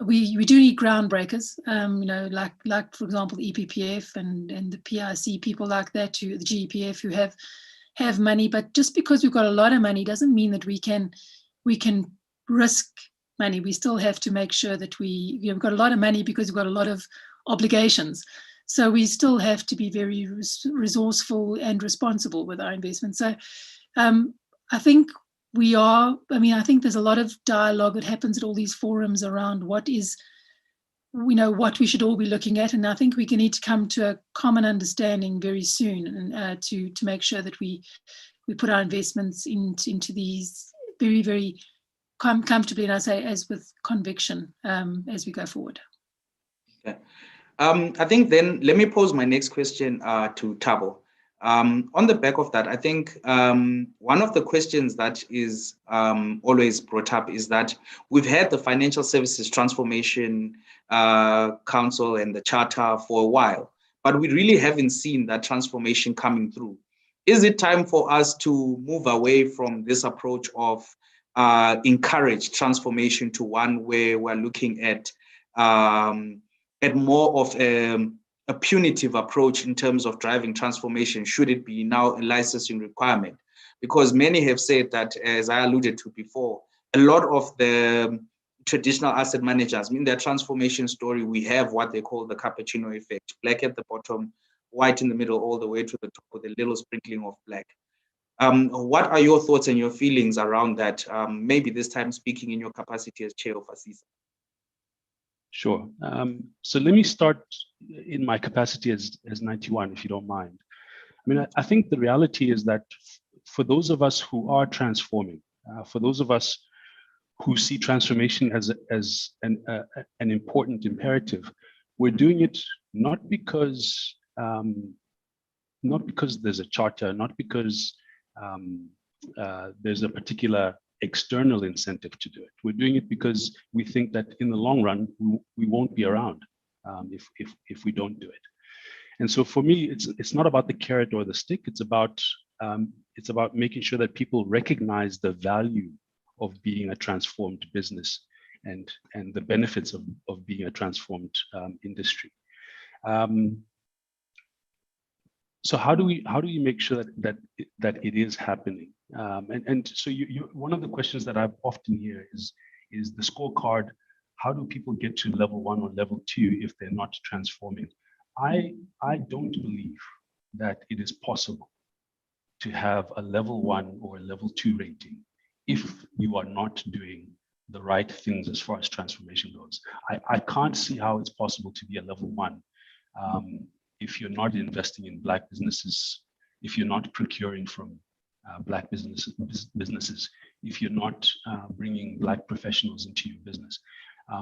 we do need groundbreakers, you know, like for example the EPPF and the PIC, people like that, to the GEPF, who have money. But just because we've got a lot of money doesn't mean that we can risk money. We still have to make sure that we've got a lot of money because we've got a lot of obligations. So we still have to be very resourceful and responsible with our investments. So I think I think there's a lot of dialogue that happens at all these forums around what we should all be looking at. And I think we need to come to a common understanding very soon, and to make sure that we put our investments into these very, very comfortably, and I say as with conviction, as we go forward. Okay. I think then let me pose my next question to Thabo. On the back of that, I think one of the questions that is always brought up is that we've had the Financial Services Transformation Council and the Charter for a while, but we really haven't seen that transformation coming through. Is it time for us to move away from this approach of encourage transformation to one where we're looking at more of a punitive approach in terms of driving transformation? Should it be now a licensing requirement? Because many have said that, as I alluded to before, a lot of the traditional asset managers, in their transformation story, we have what they call the cappuccino effect: black at the bottom, white in the middle, all the way to the top with a little sprinkling of black. What are your thoughts and your feelings around that? Maybe this time speaking in your capacity as chair of ASISA. Sure. So let me start in my capacity as 91, if you don't mind. I mean, I think the reality is that for those of us who are transforming, for those of us who see transformation as an important imperative, we're doing it not because there's a charter, not because there's a particular external incentive to do it. We're doing it because we think that in the long run we won't be around if we don't do it. And so for me, it's not about the carrot or the stick. It's about making sure that people recognize the value of being a transformed business and the benefits of being a transformed industry. So how do we make sure that it is happening? And so one of the questions that I've often hear is the scorecard. How do people get to level 1 or level 2 if they're not transforming? I don't believe that it is possible to have a level 1 or a level 2 rating if you are not doing the right things as far as transformation goes. I can't see how it's possible to be a level 1 if you're not investing in Black businesses, if you're not procuring from Black businesses, if you're not bringing Black professionals into your business.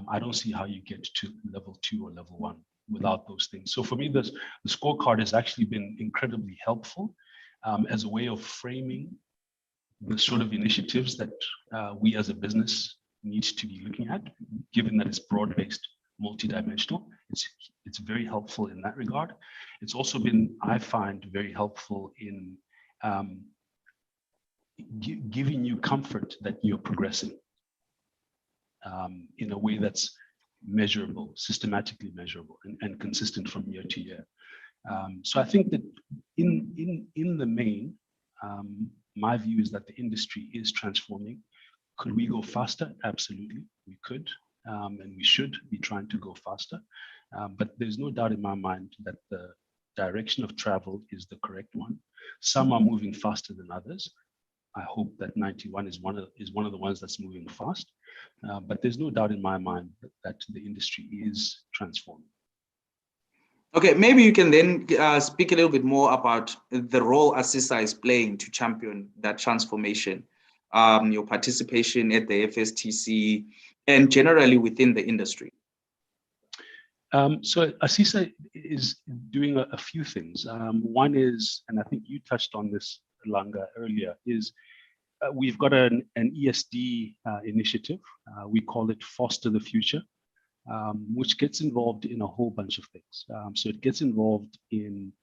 I don't see how you get to level 2 or level 1 without those things. So for me, the scorecard has actually been incredibly helpful as a way of framing the sort of initiatives that we as a business need to be looking at, given that it's broad-based, multidimensional. It's very helpful in that regard. It's also been, I find, very helpful in giving you comfort that you're progressing in a way that's measurable, systematically measurable, and consistent from year to year. So I think that in the main, my view is that the industry is transforming. Could we go faster? Absolutely, we could, and we should be trying to go faster. But there's no doubt in my mind that the direction of travel is the correct one. Some are moving faster than others. I hope that 91 is one of the ones that's moving fast. But there's no doubt in my mind that the industry is transforming. Okay, maybe you can then speak a little bit more about the role ABSIP is playing to champion that transformation, your participation at the FSTC, and generally within the industry. So ABSIP is doing a few things. One is, and I think you touched on this, Langa, earlier, is we've got an ESD initiative. We call it Foster the Future, which gets involved in a whole bunch of things. So it gets involved in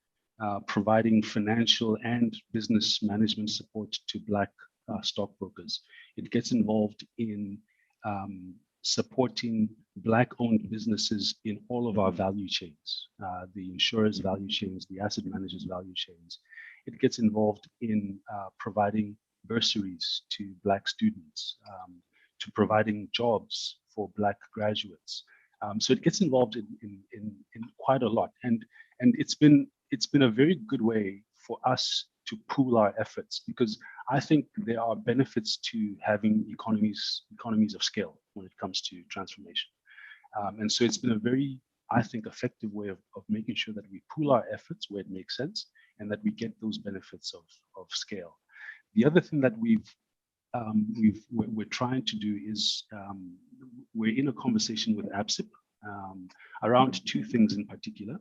providing financial and business management support to Black stockbrokers. It gets involved in supporting Black-owned businesses in all of our value chains, the insurers' value chains, the asset managers' value chains. It gets involved in providing bursaries to Black students, to providing jobs for Black graduates. So it gets involved in quite a lot, and it's been a very good way for us to pool our efforts, because I think there are benefits to having economies of scale when it comes to transformation. And so it's been a very, I think, effective way of making sure that we pool our efforts where it makes sense and that we get those benefits of scale. The other thing that we're trying to do is we're in a conversation with ABSIP around two things in particular.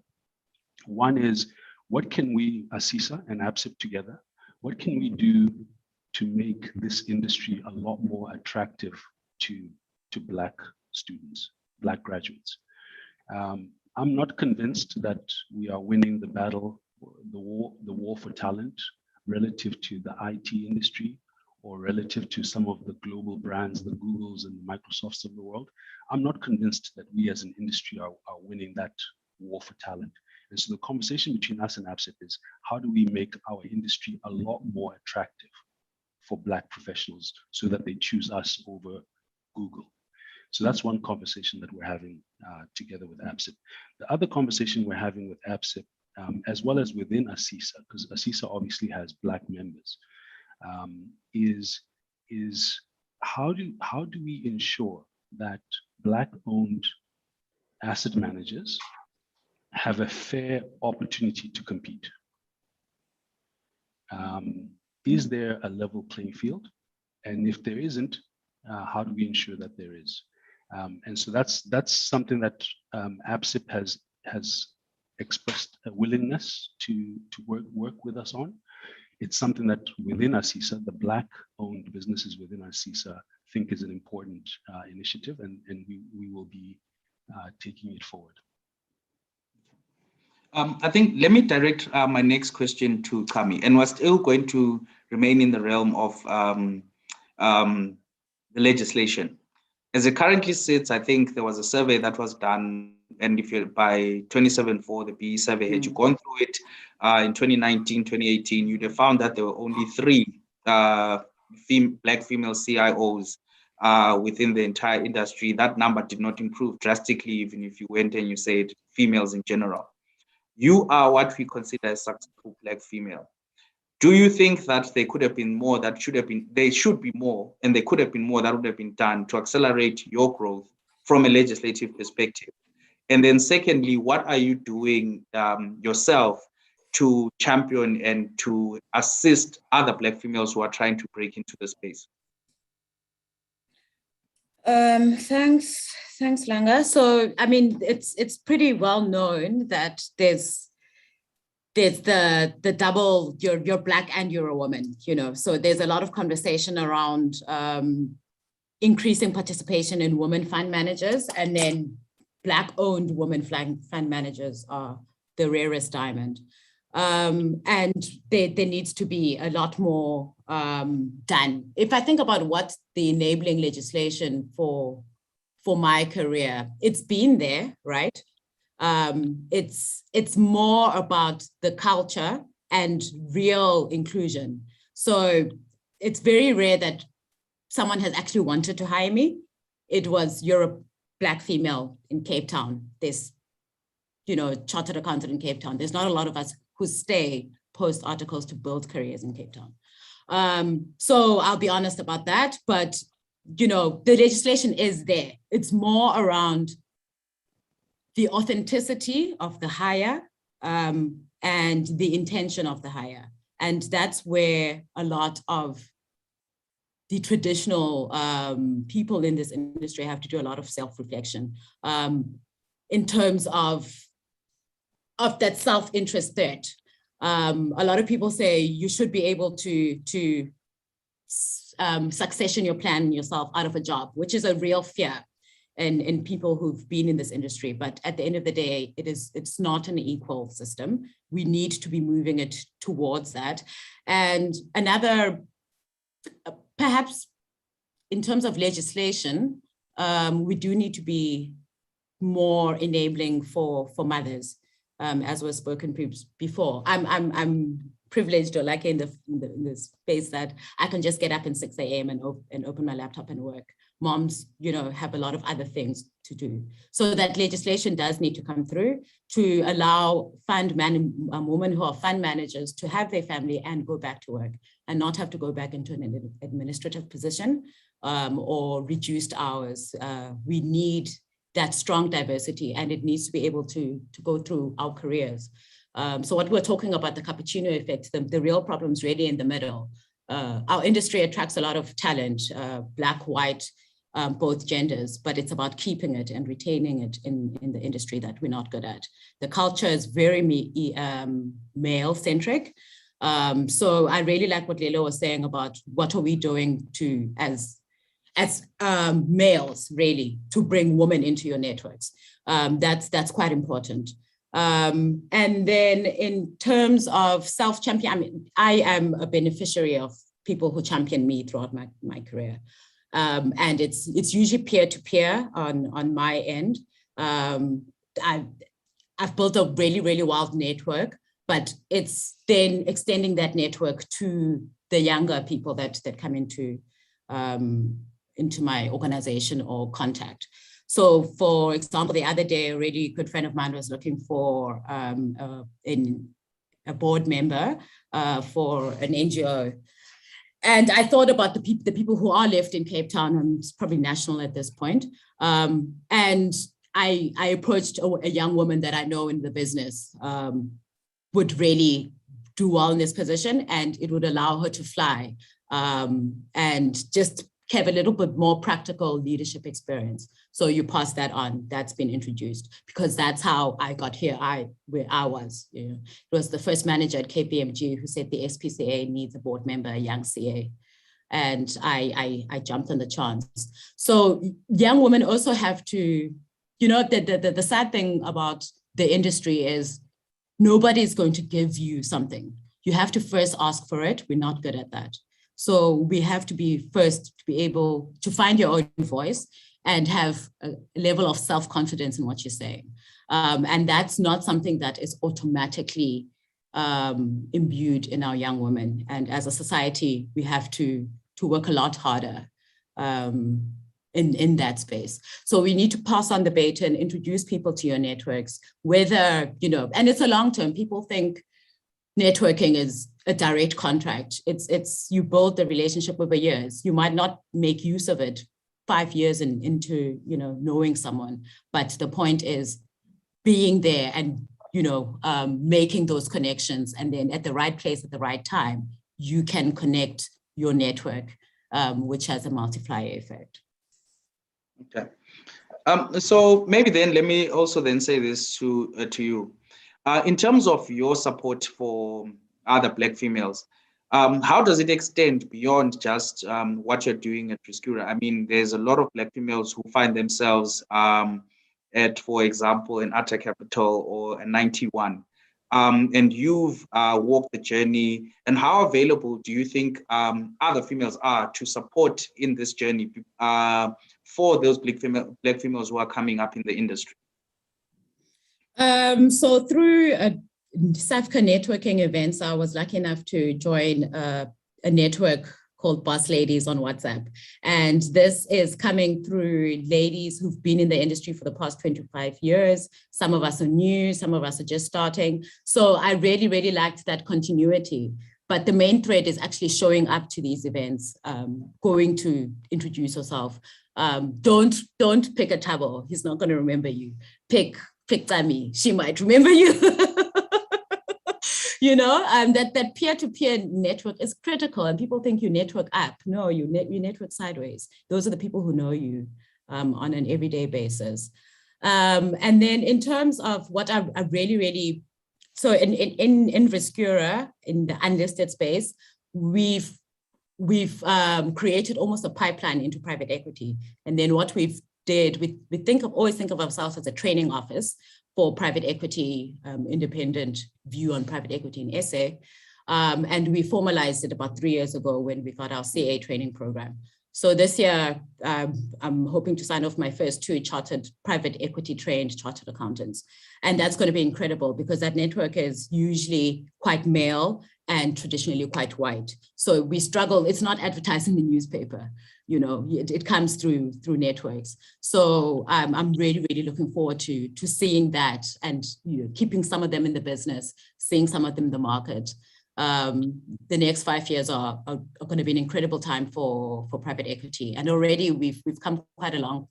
One is, what can we, ABSIP and ABSIP together, what can we do to make this industry a lot more attractive to Black students, Black graduates? I'm not convinced that we are winning the battle, the war for talent relative to the IT industry or relative to some of the global brands, the Googles and the Microsofts of the world. I'm not convinced that we as an industry are winning that war for talent. And so the conversation between us and ABSIP is, how do we make our industry a lot more attractive for Black professionals so that they choose us over Google? So that's one conversation that we're having together with ABSIP. The other conversation we're having with ABSIP, as well as within ABSIP, because ABSIP obviously has Black members, is how do we ensure that Black-owned asset managers have a fair opportunity to compete? Is there a level playing field? And if there isn't, how do we ensure that there is? And so that's something that ABSIP has expressed a willingness to work with us on. It's something that within ABSIP, the Black-owned businesses within ABSIP think is an important initiative, and we will be taking it forward. I think, let me direct my next question to Kami, and we're still going to remain in the realm of the legislation. As it currently sits, I think there was a survey that was done, and if you're by 2074, the BE survey, had you gone through it in 2019, 2018, you'd have found that there were only 3 Black female CIOs within the entire industry. That number did not improve drastically, even if you went and you said females in general. You are what we consider a successful Black female. Do you think that there could have been more that should have been, there should be more, and there could have been more that would have been done to accelerate your growth from a legislative perspective? And then secondly, what are you doing yourself to champion and to assist other Black females who are trying to break into the space? Thanks, Langa. So, I mean, it's pretty well known that there's the double, you're Black and you're a woman, you know, so there's a lot of conversation around increasing participation in women fund managers, and then Black-owned women fund managers are the rarest diamond. And there needs to be a lot more done. If I think about what the enabling legislation for my career, it's been there, right? It's more about the culture and real inclusion. So it's very rare that someone has actually wanted to hire me. It was, you're a Black female in Cape Town. There's, you know, chartered accountant in Cape Town. There's not a lot of us who stay post articles to build careers in Cape Town. So I'll be honest about that, but you know, the legislation is there. It's more around the authenticity of the hire and the intention of the hire. And that's where a lot of the traditional people in this industry have to do a lot of self-reflection in terms of that self-interest threat. A lot of people say you should be able to succession your plan yourself out of a job, which is a real fear in people who've been in this industry. But at the end of the day, it's not an equal system. We need to be moving it towards that. And another, perhaps in terms of legislation, we do need to be more enabling for mothers, as was spoken before. I'm privileged or lucky in the space that I can just get up at 6 a.m. and open my laptop and work. Moms, you know, have a lot of other things to do. So that legislation does need to come through to allow women who are fund managers to have their family and go back to work and not have to go back into an administrative position or reduced hours. We need that strong diversity, and it needs to be able to go through our careers. So what we're talking about, the cappuccino effect, the real problem is really in the middle. Our industry attracts a lot of talent, Black, white, both genders, but it's about keeping it and retaining it in the industry that we're not good at. The culture is very male-centric. So I really like what Lelo was saying about what are we doing to, as males, really, to bring women into your networks. That's quite important. And then in terms of self-champion, I mean, I am a beneficiary of people who champion me throughout my career. And it's usually peer-to-peer on my end. I've built a really, really wild network, but it's then extending that network to the younger people that come into my organization or contact. So for example, the other day, a really good friend of mine was looking for a board member for an NGO. And I thought about the people who are left in Cape Town, and it's probably national at this point. And I approached a young woman that I know in the business would really do well in this position, and it would allow her to fly and just have a little bit more practical leadership experience. So you pass that on. That's been introduced because that's how I got here. Where I was, you know, it was the first manager at KPMG who said the SPCA needs a board member, a young CA, and I jumped on the chance. So young women also have to, you know, the sad thing about the industry is nobody's going to give you something. You have to first ask for it. We're not good at that. So we have to be first to be able to find your own voice and have a level of self-confidence in what you're saying. And that's not something that is automatically imbued in our young women. And as a society, we have to work a lot harder in that space. So we need to pass on the baton, introduce people to your networks, whether, and it's a long term. People think networking is a direct contract. It's you build the relationship over years. You might not make use of it 5 years into knowing someone, but the point is being there and making those connections, and then at the right place at the right time, you can connect your network, which has a multiplier effect. Okay. So maybe then let me also then say this to you. In terms of your support for other Black females, how does it extend beyond just what you're doing at Rescura? I mean, there's a lot of Black females who find themselves at, for example, an Atta Capital or a 91. And you've walked the journey. And how available do you think other females are to support in this journey for those Black females who are coming up in the industry? So through SAFCA networking events, I was lucky enough to join a network called Boss Ladies on WhatsApp. And this is coming through ladies who've been in the industry for the past 25 years. Some of us are new, some of us are just starting. So I really, really liked that continuity. But the main thread is actually showing up to these events, going to introduce yourself. Don't pick a Tabo, he's not going to remember you. Pick Tami, she might remember you. That peer-to-peer network is critical, and people think you network up. No, you network sideways. Those are the people who know you on an everyday basis. And then in terms of what I really, so in Rescura, in the unlisted space, we've created almost a pipeline into private equity. And then what we've did, we always think of ourselves as a training office for private equity, independent view on private equity in SA. And we formalized it about 3 years ago when we got our CA training program. So this year, I'm hoping to sign off my first 2 private equity trained chartered accountants. And that's going to be incredible because that network is usually quite male and traditionally quite white. So we struggle, it's not advertised in the newspaper, it comes through networks. So I'm really, really looking forward to seeing that and keeping some of them in the business, seeing some of them in the market. The next 5 years are going to be an incredible time for private equity. And already we've come quite a long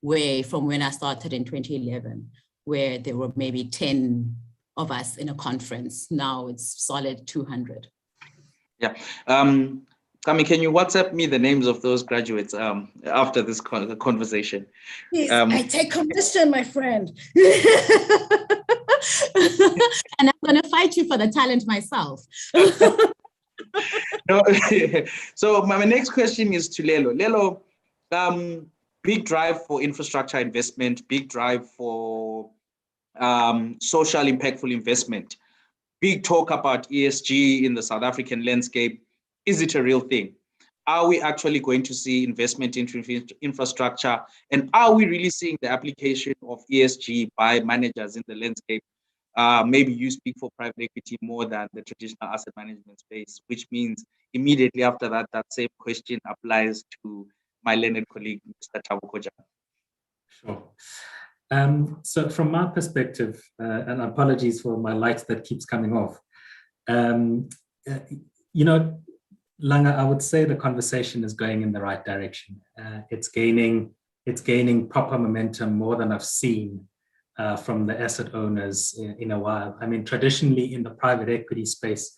way from when I started in 2011, where there were maybe 10 of us in a conference. Now it's solid 200. Yeah. Kami, can you WhatsApp me the names of those graduates after this conversation? Please, I take commission, my friend. And I'm going to fight you for the talent myself. No, so my next question is to Lelo. Lelo, big drive for infrastructure investment, big drive for social impactful investment, big talk about ESG in the South African landscape. Is it a real thing? Are we actually going to see investment into infrastructure? And are we really seeing the application of ESG by managers in the landscape? Maybe you speak for private equity more than the traditional asset management space, which means immediately after that, that same question applies to my learned colleague, Mr. Thabo Koja. Sure. So from my perspective, and apologies for my light that keeps coming off, Langa, I would say the conversation is going in the right direction. It's gaining proper momentum more than I've seen from the asset owners in a while. I mean, traditionally in the private equity space,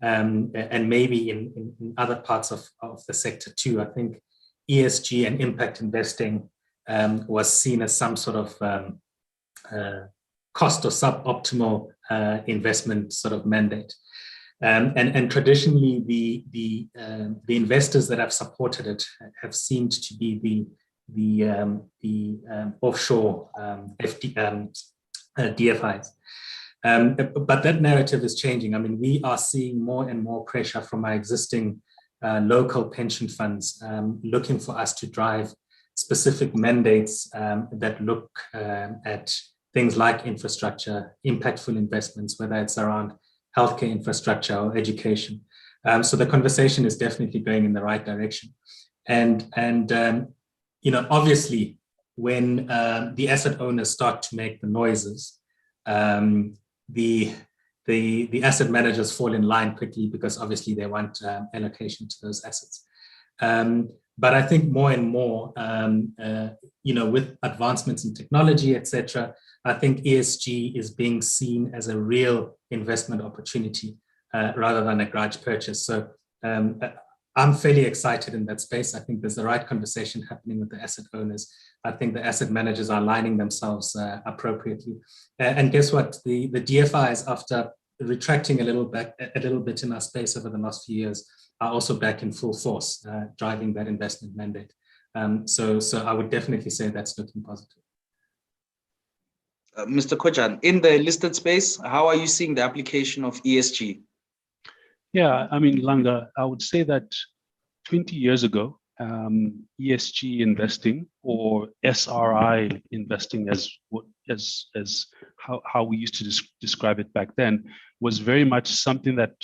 and maybe in other parts of the sector too, I think ESG and impact investing was seen as some sort of cost or suboptimal investment sort of mandate. And traditionally, the investors that have supported it have seemed to be the offshore DFIs. But that narrative is changing. I mean, we are seeing more and more pressure from our existing local pension funds looking for us to drive specific mandates that look at things like infrastructure, impactful investments, whether it's around healthcare infrastructure or education. So the conversation is definitely going in the right direction. And you know, obviously, when the asset owners start to make the noises, the asset managers fall in line quickly, because obviously they want allocation to those assets. But I think more and more, you know, with advancements in technology, etc., I think ESG is being seen as a real investment opportunity rather than a grudge purchase. So I'm fairly excited in that space. I think there's the right conversation happening with the asset owners. I think the asset managers are aligning themselves appropriately. And guess what? The DFIs, after retracting a little bit in our space over the last few years, are also back in full force, driving that investment mandate. So I would definitely say that's looking positive. Mr. Kojan, in the listed space, how are you seeing the application of ESG? Yeah, I mean, Langa, I would say that 20 years ago, ESG investing, or SRI investing, as how we used to describe it back then, was very much something that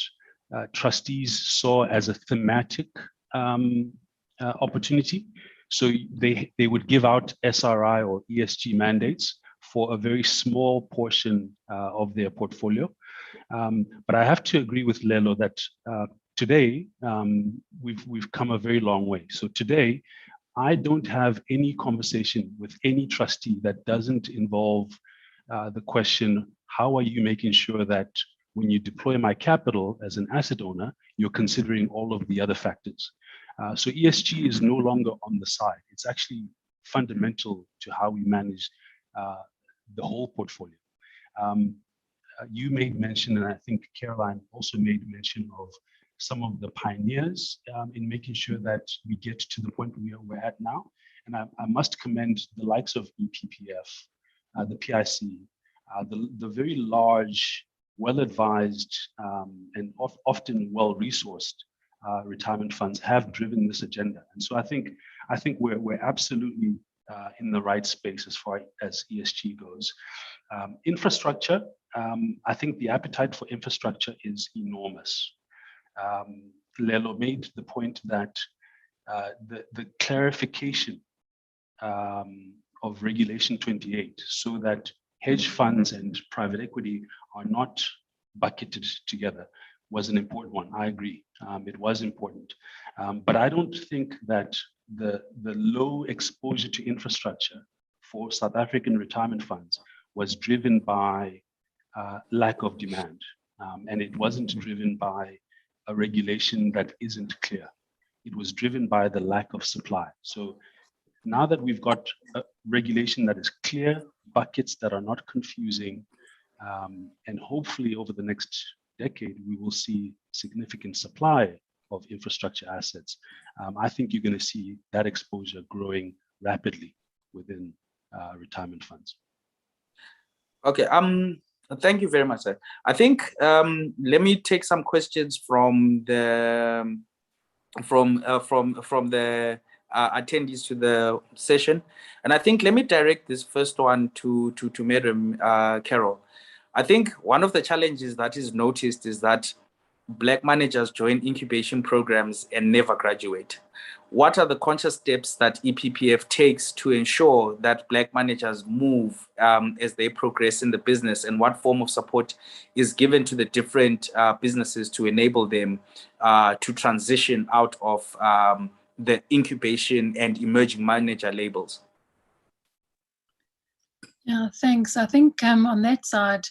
trustees saw as a thematic opportunity. So they would give out SRI or ESG mandates for a very small portion of their portfolio. But I have to agree with Lelo that today we've come a very long way. So today, I don't have any conversation with any trustee that doesn't involve the question, how are you making sure that when you deploy my capital as an asset owner, you're considering all of the other factors? So ESG is no longer on the side. It's actually fundamental to how we manage the whole portfolio. You made mention, and I think Caroline also made mention of some of the pioneers in making sure that we get to the point where we're at now. And I must commend the likes of EPPF, the PIC, the very large, well-advised and often well-resourced retirement funds have driven this agenda. And so I think we're absolutely in the right space as far as ESG goes. Infrastructure, I think the appetite for infrastructure is enormous. Lelo made the point that the clarification of Regulation 28, so that hedge funds and private equity are not bucketed together, was an important one. I agree, it was important. But I don't think that the low exposure to infrastructure for South African retirement funds was driven by lack of demand. And it wasn't driven by a regulation that isn't clear. It was driven by the lack of supply. So now that we've got a regulation that is clear, buckets that are not confusing, and hopefully over the next decade, we will see significant supply of infrastructure assets. I think you're going to see that exposure growing rapidly within retirement funds. Okay, thank you very much, sir. I think let me take some questions from the attendees to the session, and I think let me direct this first one to Madam Carol. I think one of the challenges that is noticed is that Black managers join incubation programs and never graduate. What are the conscious steps that EPPF takes to ensure that Black managers move as they progress in the business, and what form of support is given to the different businesses to enable them to transition out of the incubation and emerging manager labels? Yeah, thanks. I think on that side,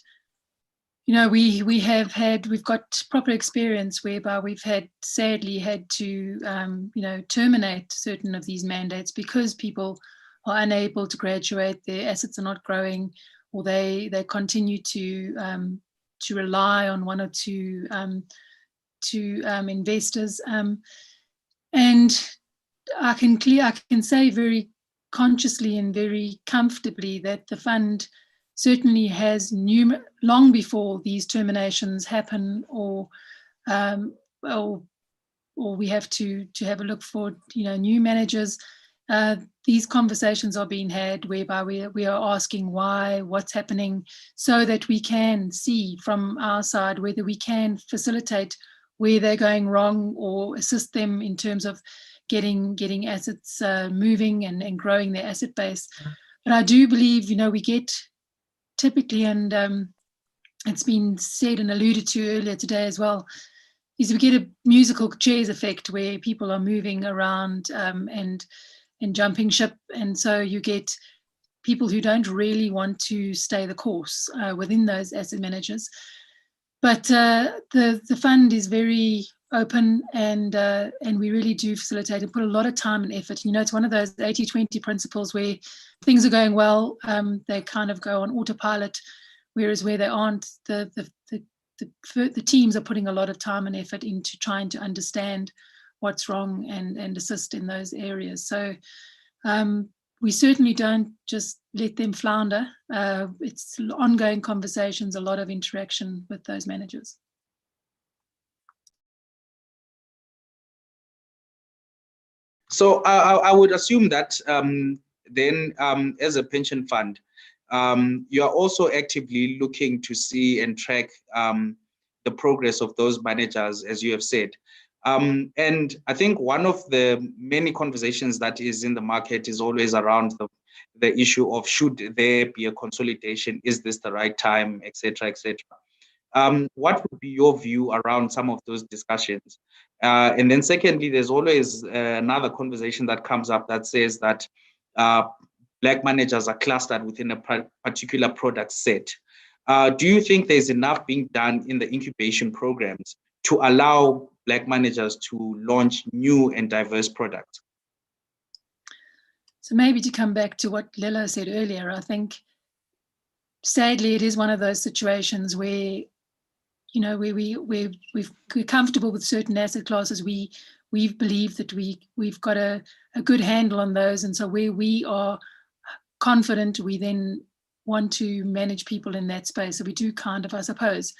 you know, we've got proper experience whereby we've sadly had to, you know, terminate certain of these mandates because people are unable to graduate, their assets are not growing, or they continue to rely on one or two investors. And I can say very consciously and very comfortably that the fund certainly has long before these terminations happen, or we have to have a look for, you know, new managers. these conversations are being had whereby we are asking why, what's happening, so that we can see from our side whether we can facilitate where they're going wrong or assist them in terms of getting assets moving and growing their asset base. But I do believe, we get typically, and it's been said and alluded to earlier today as well, is we get a musical chairs effect where people are moving around and jumping ship, and so you get people who don't really want to stay the course within those asset managers. But the fund is very open, and we really do facilitate and put a lot of time and effort. It's one of those 80-20 principles where things are going well, they kind of go on autopilot, whereas where they aren't, the teams are putting a lot of time and effort into trying to understand what's wrong and assist in those areas. So we certainly don't just let them flounder. It's ongoing conversations, a lot of interaction with those managers. So I would assume that then as a pension fund, you are also actively looking to see and track the progress of those managers, as you have said. And I think one of the many conversations that is in the market is always around the issue of, should there be a consolidation? Is this the right time, et cetera, et cetera? What would be your view around some of those discussions? And then secondly, there's always another conversation that comes up that says that Black managers are clustered within a particular product set. Do you think there's enough being done in the incubation programs to allow Black managers to launch new and diverse products? So maybe to come back to what Lila said earlier, I think sadly it is one of those situations where, we're comfortable with certain asset classes. We believe that we've got a good handle on those, and so where we are confident, we then want to manage people in that space. So we do kind of, I suppose,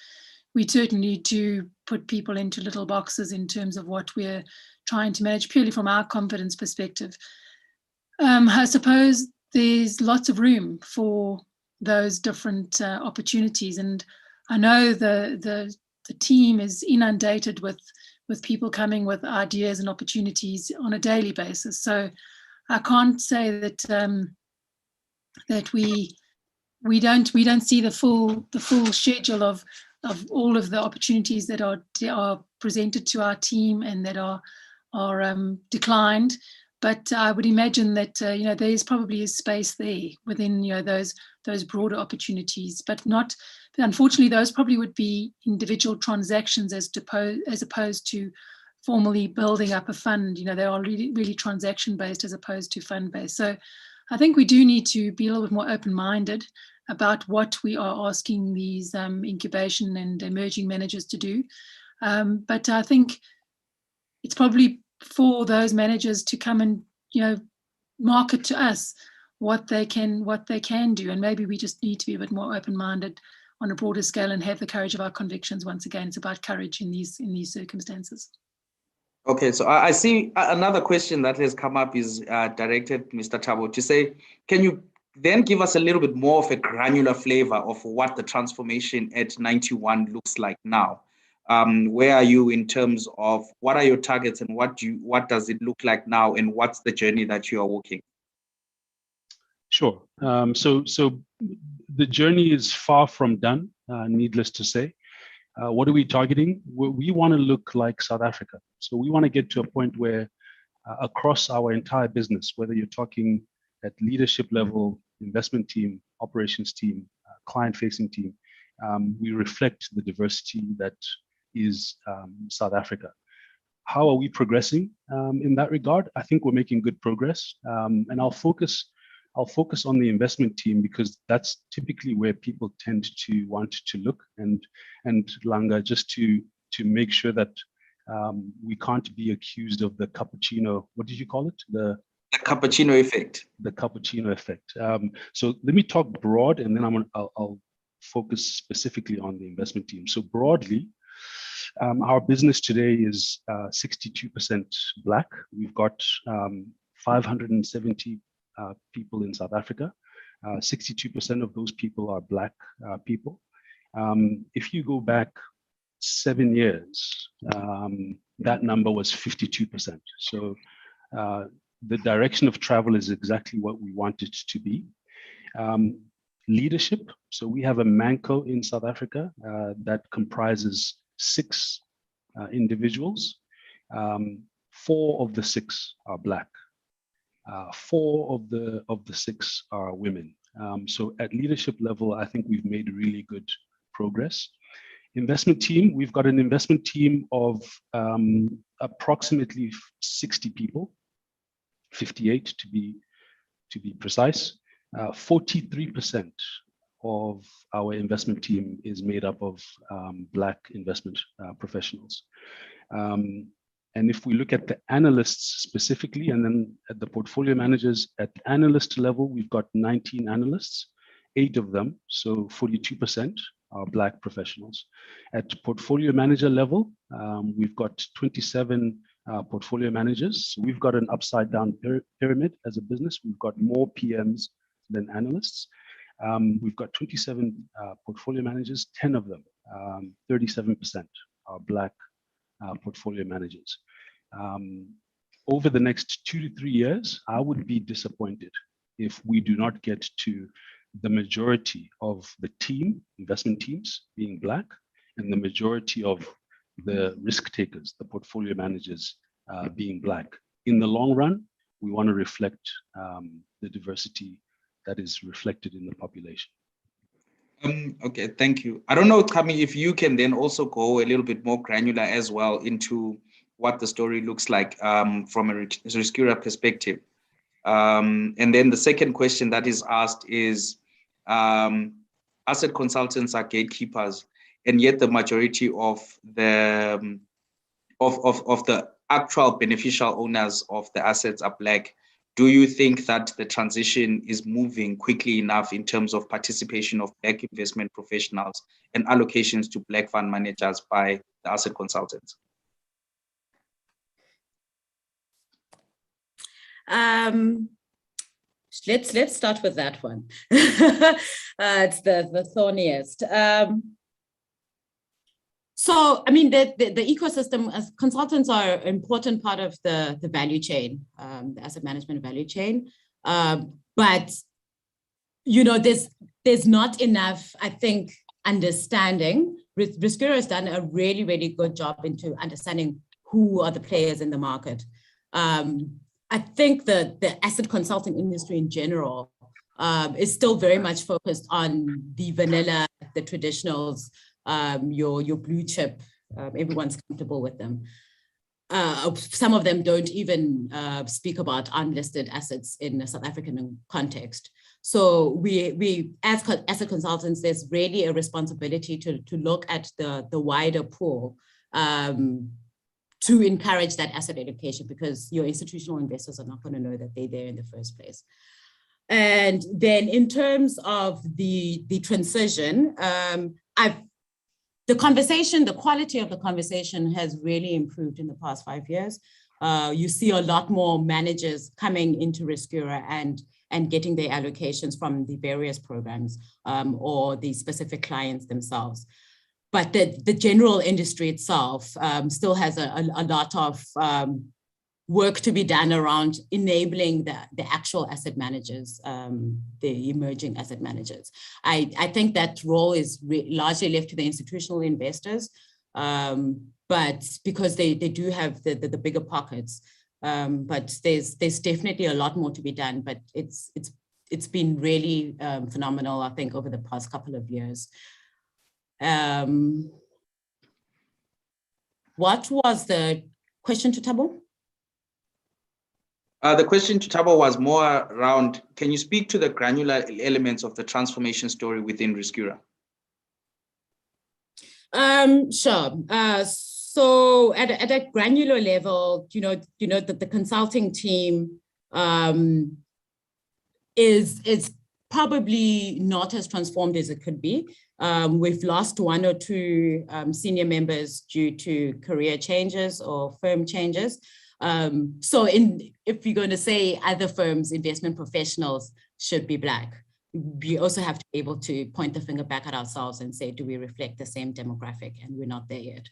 we certainly do put people into little boxes in terms of what we're trying to manage purely from our confidence perspective. I suppose there's lots of room for those different opportunities, and I know the team is inundated with people coming with ideas and opportunities on a daily basis. So I can't say that that we don't see the full schedule of all of the opportunities that are presented to our team and that are declined. But I would imagine that there's probably a space there within those broader opportunities, but not. Unfortunately, those probably would be individual transactions as opposed to formally building up a fund. They are really, really transaction based as opposed to fund based. So I think we do need to be a little bit more open-minded about what we are asking these incubation and emerging managers to do. But I think it's probably for those managers to come and market to us what they can do, and maybe we just need to be a bit more open-minded on a broader scale and have the courage of our convictions. Once again, it's about courage in these circumstances. Okay, so I see another question that has come up is directed, Mr. Thabo, to say, can you then give us a little bit more of a granular flavor of what the transformation at 91 looks like now? Where are you in terms of what are your targets and what does it look like now, and what's the journey that you are walking? Sure. So the journey is far from done, needless to say. What are we targeting? We want to look like South Africa. So we want to get to a point where across our entire business, whether you're talking at leadership level, investment team, operations team, client-facing team, we reflect the diversity that is South Africa. How are we progressing in that regard? I think we're making good progress, and I'll focus on the investment team because that's typically where people tend to want to look, and Langa, just to make sure that we can't be accused of the cappuccino. What did you call it? The cappuccino effect. The cappuccino effect. So let me talk broad, and then I'll focus specifically on the investment team. So broadly, our business today is 62% Black. We've got 570 people in South Africa. 62% of those people are Black people. If you go back 7 years, that number was 52%. So the direction of travel is exactly what we want it to be. Leadership. So we have a Manco in South Africa that comprises 6 individuals. 4 of the 6 are Black. 4 of the 6 are women. So at leadership level, I think we've made really good progress. Investment team, we've got an investment team of approximately 60 people, 58 to be precise. 43% of our investment team is made up of Black investment professionals. And if we look at the analysts specifically, and then at the portfolio managers at the analyst level, we've got 19 analysts, 8 of them, so 42% are Black professionals. At portfolio manager level, we've got 27 portfolio managers. So we've got an upside down pyramid as a business. We've got more PMs than analysts. We've got 27 portfolio managers, 10 of them, 37% are Black portfolio managers. Over the next 2 to 3 years, I would be disappointed if we do not get to the majority of the team, investment teams being Black, and the majority of the risk takers, the portfolio managers being Black. In the long run, we want to reflect the diversity that is reflected in the population. Okay, thank you. I don't know, Kami, if you can then also go a little bit more granular as well into what the story looks like from a Riskura perspective. And then the second question that is asked is, asset consultants are gatekeepers, and yet the majority of the actual beneficial owners of the assets are Black. Do you think that the transition is moving quickly enough in terms of participation of Black investment professionals and allocations to Black fund managers by the asset consultants? Let's start with that one. It's the thorniest. So, I mean, the ecosystem, as consultants are an important part of the value chain, the asset management value chain. But, you know, there's not enough, I think, understanding. Riskura has done a really, really good job into understanding who are the players in the market. I think the asset consulting industry in general is still very much focused on the vanilla, the traditionals, your blue chip, everyone's comfortable with them. Some of them don't even speak about unlisted assets in a South African context. So we as asset consultants, there's really a responsibility to look at the wider pool to encourage that asset education, because your institutional investors are not going to know that they're there in the first place. And then in terms of the transition, the conversation, the quality of the conversation has really improved in the past 5 years. You see a lot more managers coming into Riskura and getting their allocations from the various programs or the specific clients themselves. But the general industry itself still has a lot of work to be done around enabling the actual asset managers, the emerging asset managers. I think that role is largely left to the institutional investors, but because they do have the bigger pockets. But there's definitely a lot more to be done, but it's been really phenomenal, I think, over the past couple of years. What was the question to Thabo? The question to Thabo was more around, can you speak to the granular elements of the transformation story within Riskura? Sure. So at a granular level, you know that the consulting team is probably not as transformed as it could be. We've lost 1 or 2 senior members due to career changes or firm changes. So if you're going to say other firms, investment professionals should be Black, we also have to be able to point the finger back at ourselves and say, do we reflect the same demographic? And we're not there yet.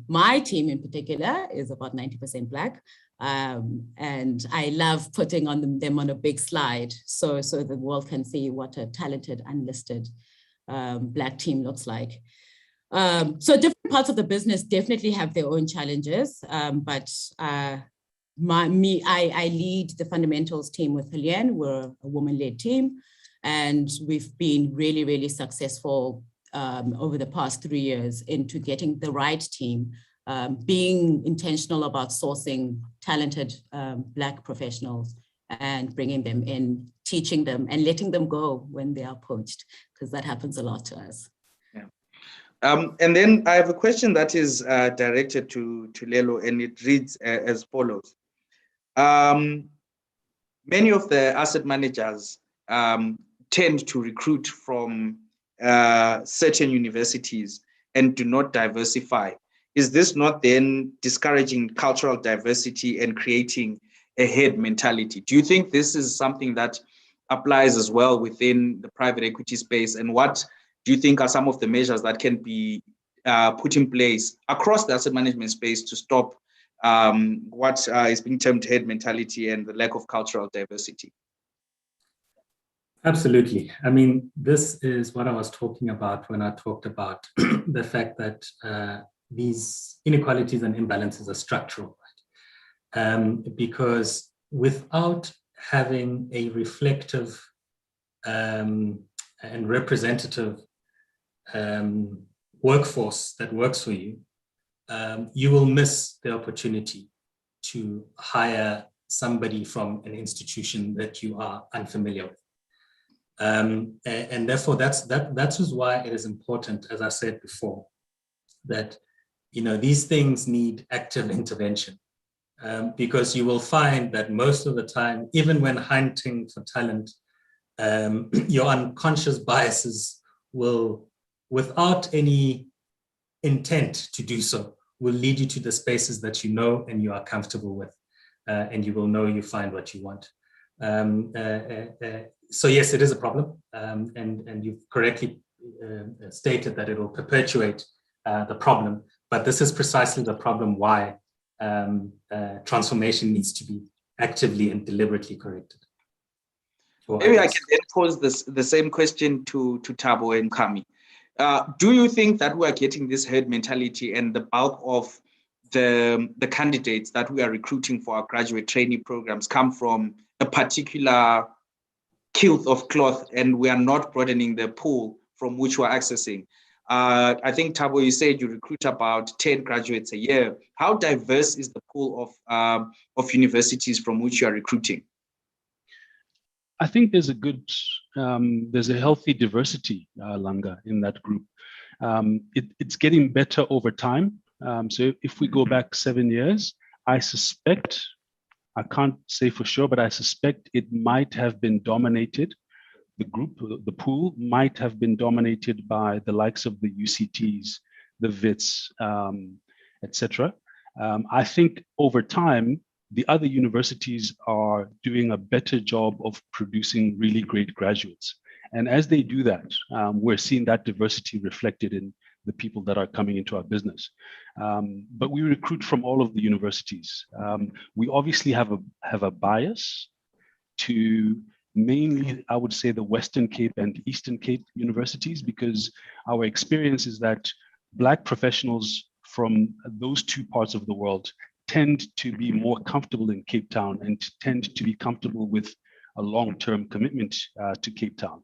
My team in particular is about 90% Black. And I love putting on them on a big slide so the world can see what a talented, unlisted Black team looks like. So different parts of the business definitely have their own challenges, but I lead the fundamentals team with Helene. We're a woman-led team, and we've been really, really successful over the past 3 years into getting the right team, being intentional about sourcing talented Black professionals and bringing them in, teaching them and letting them go when they are poached, because that happens a lot to us. Yeah. And then I have a question that is directed to Lelo, and it reads as follows. Many of the asset managers tend to recruit from certain universities and do not diversify. Is this not then discouraging cultural diversity and creating a herd mentality? Do you think this is something that applies as well within the private equity space? And what do you think are some of the measures that can be put in place across the asset management space to stop what is being termed herd mentality and the lack of cultural diversity? Absolutely. I mean, this is what I was talking about when I talked about the fact that these inequalities and imbalances are structural, right? Because without having a reflective and representative workforce that works for you, you will miss the opportunity to hire somebody from an institution that you are unfamiliar with. And therefore, that is why it is important, as I said before, that these things need active intervention, because you will find that most of the time, even when hunting for talent, your unconscious biases will, without any intent to do so, will lead you to the spaces that you know and you are comfortable with, and you will know you find what you want. So yes, it is a problem, and you've correctly stated that it will perpetuate the problem, but this is precisely the problem why transformation needs to be actively and deliberately corrected. Maybe I can then pose the same question to Thabo and Kami. Do you think that we are getting this herd mentality, and the bulk of the candidates that we are recruiting for our graduate trainee programs come from a particular kilt of cloth, and we are not broadening the pool from which we're accessing? I think, Thabo, you said you recruit about 10 graduates a year. How diverse is the pool of universities from which you are recruiting? I think there's there's a healthy diversity, Langa, in that group. It's getting better over time. So if we go back 7 years, I suspect, I can't say for sure, but I suspect it might have been dominated. The group, the pool might have been dominated by the likes of the UCTs, the WITS, etc. I think over time, the other universities are doing a better job of producing really great graduates. And as they do that, we're seeing that diversity reflected in the people that are coming into our business. But we recruit from all of the universities. We obviously have a bias to mainly, I would say, the Western Cape and Eastern Cape universities, because our experience is that Black professionals from those two parts of the world tend to be more comfortable in Cape Town and tend to be comfortable with a long-term commitment to Cape Town.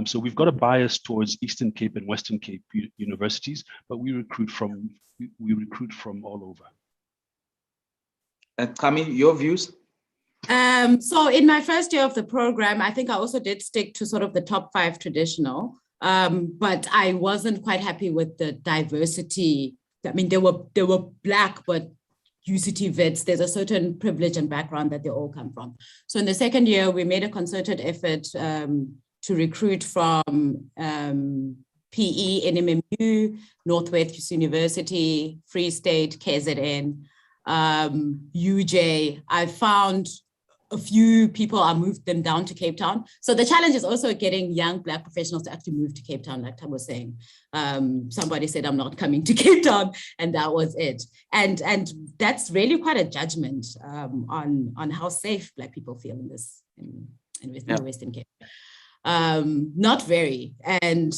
So we've got a bias towards Eastern Cape and Western Cape universities, but we recruit from all over. Kami, your views? So in my first year of the program, I think I also did stick to sort of the top 5 traditional, but I wasn't quite happy with the diversity. I mean, they were Black, but UCT vets, there's a certain privilege and background that they all come from. So in the second year, we made a concerted effort to recruit from PE, NMMU, Northwest University, Free State, KZN, UJ. I found a few people, I moved them down to Cape Town. So the challenge is also getting young Black professionals to actually move to Cape Town, like Tom was saying. Somebody said, I'm not coming to Cape Town, and that was it. And that's really quite a judgment on how safe Black people feel in this, in the Western Cape. Not very. And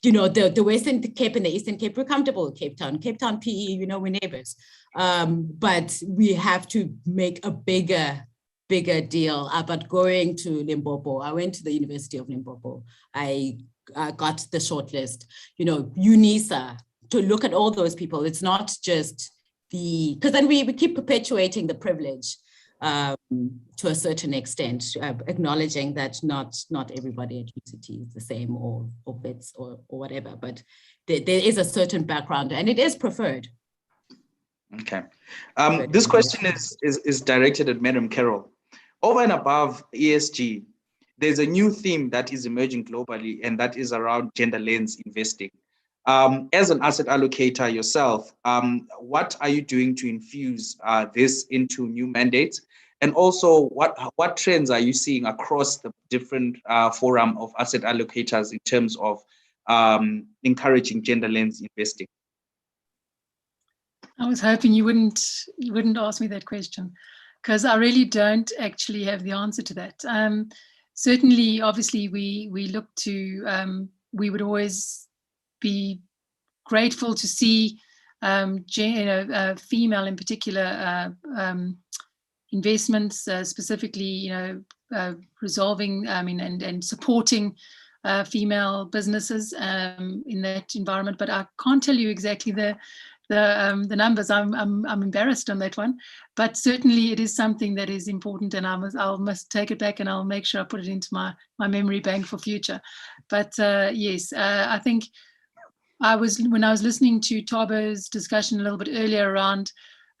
you know, the Western Cape and the Eastern Cape, we're comfortable with Cape Town, PE, you know, we're neighbors. But we have to make a bigger deal about going to Limpopo. I went to the University of Limpopo. I got the shortlist, you know, UNISA, to look at all those people. It's not just because then we keep perpetuating the privilege to a certain extent, acknowledging that not everybody at UCT is the same or bits or whatever, but there is a certain background and it is preferred. Okay. This question is directed at Madam Carol. Over and above ESG, there's a new theme that is emerging globally, and that is around gender lens investing. As an asset allocator yourself, what are you doing to infuse this into new mandates? And also, what trends are you seeing across the different forum of asset allocators in terms of encouraging gender lens investing? I was hoping you wouldn't ask me that question, because I really don't actually have the answer to that. Certainly, obviously, we look to, we would always be grateful to see, female in particular investments, specifically, resolving, and supporting female businesses in that environment. But I can't tell you exactly the numbers. I'm embarrassed on that one, but certainly it is something that is important, and I must take it back, and I'll make sure I put it into my memory bank for future. But yes, I think when I was listening to Tabo's discussion a little bit earlier around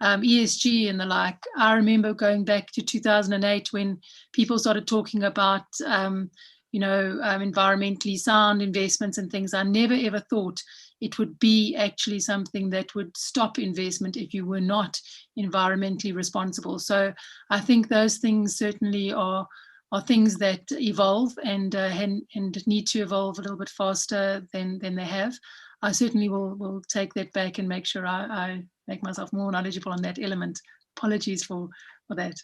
ESG and the like, I remember going back to 2008 when people started talking about environmentally sound investments and things. I never ever thought it would be actually something that would stop investment if you were not environmentally responsible. So I think those things certainly are things that evolve and need to evolve a little bit faster than they have. I certainly will take that back and make sure I make myself more knowledgeable on that element. Apologies for that.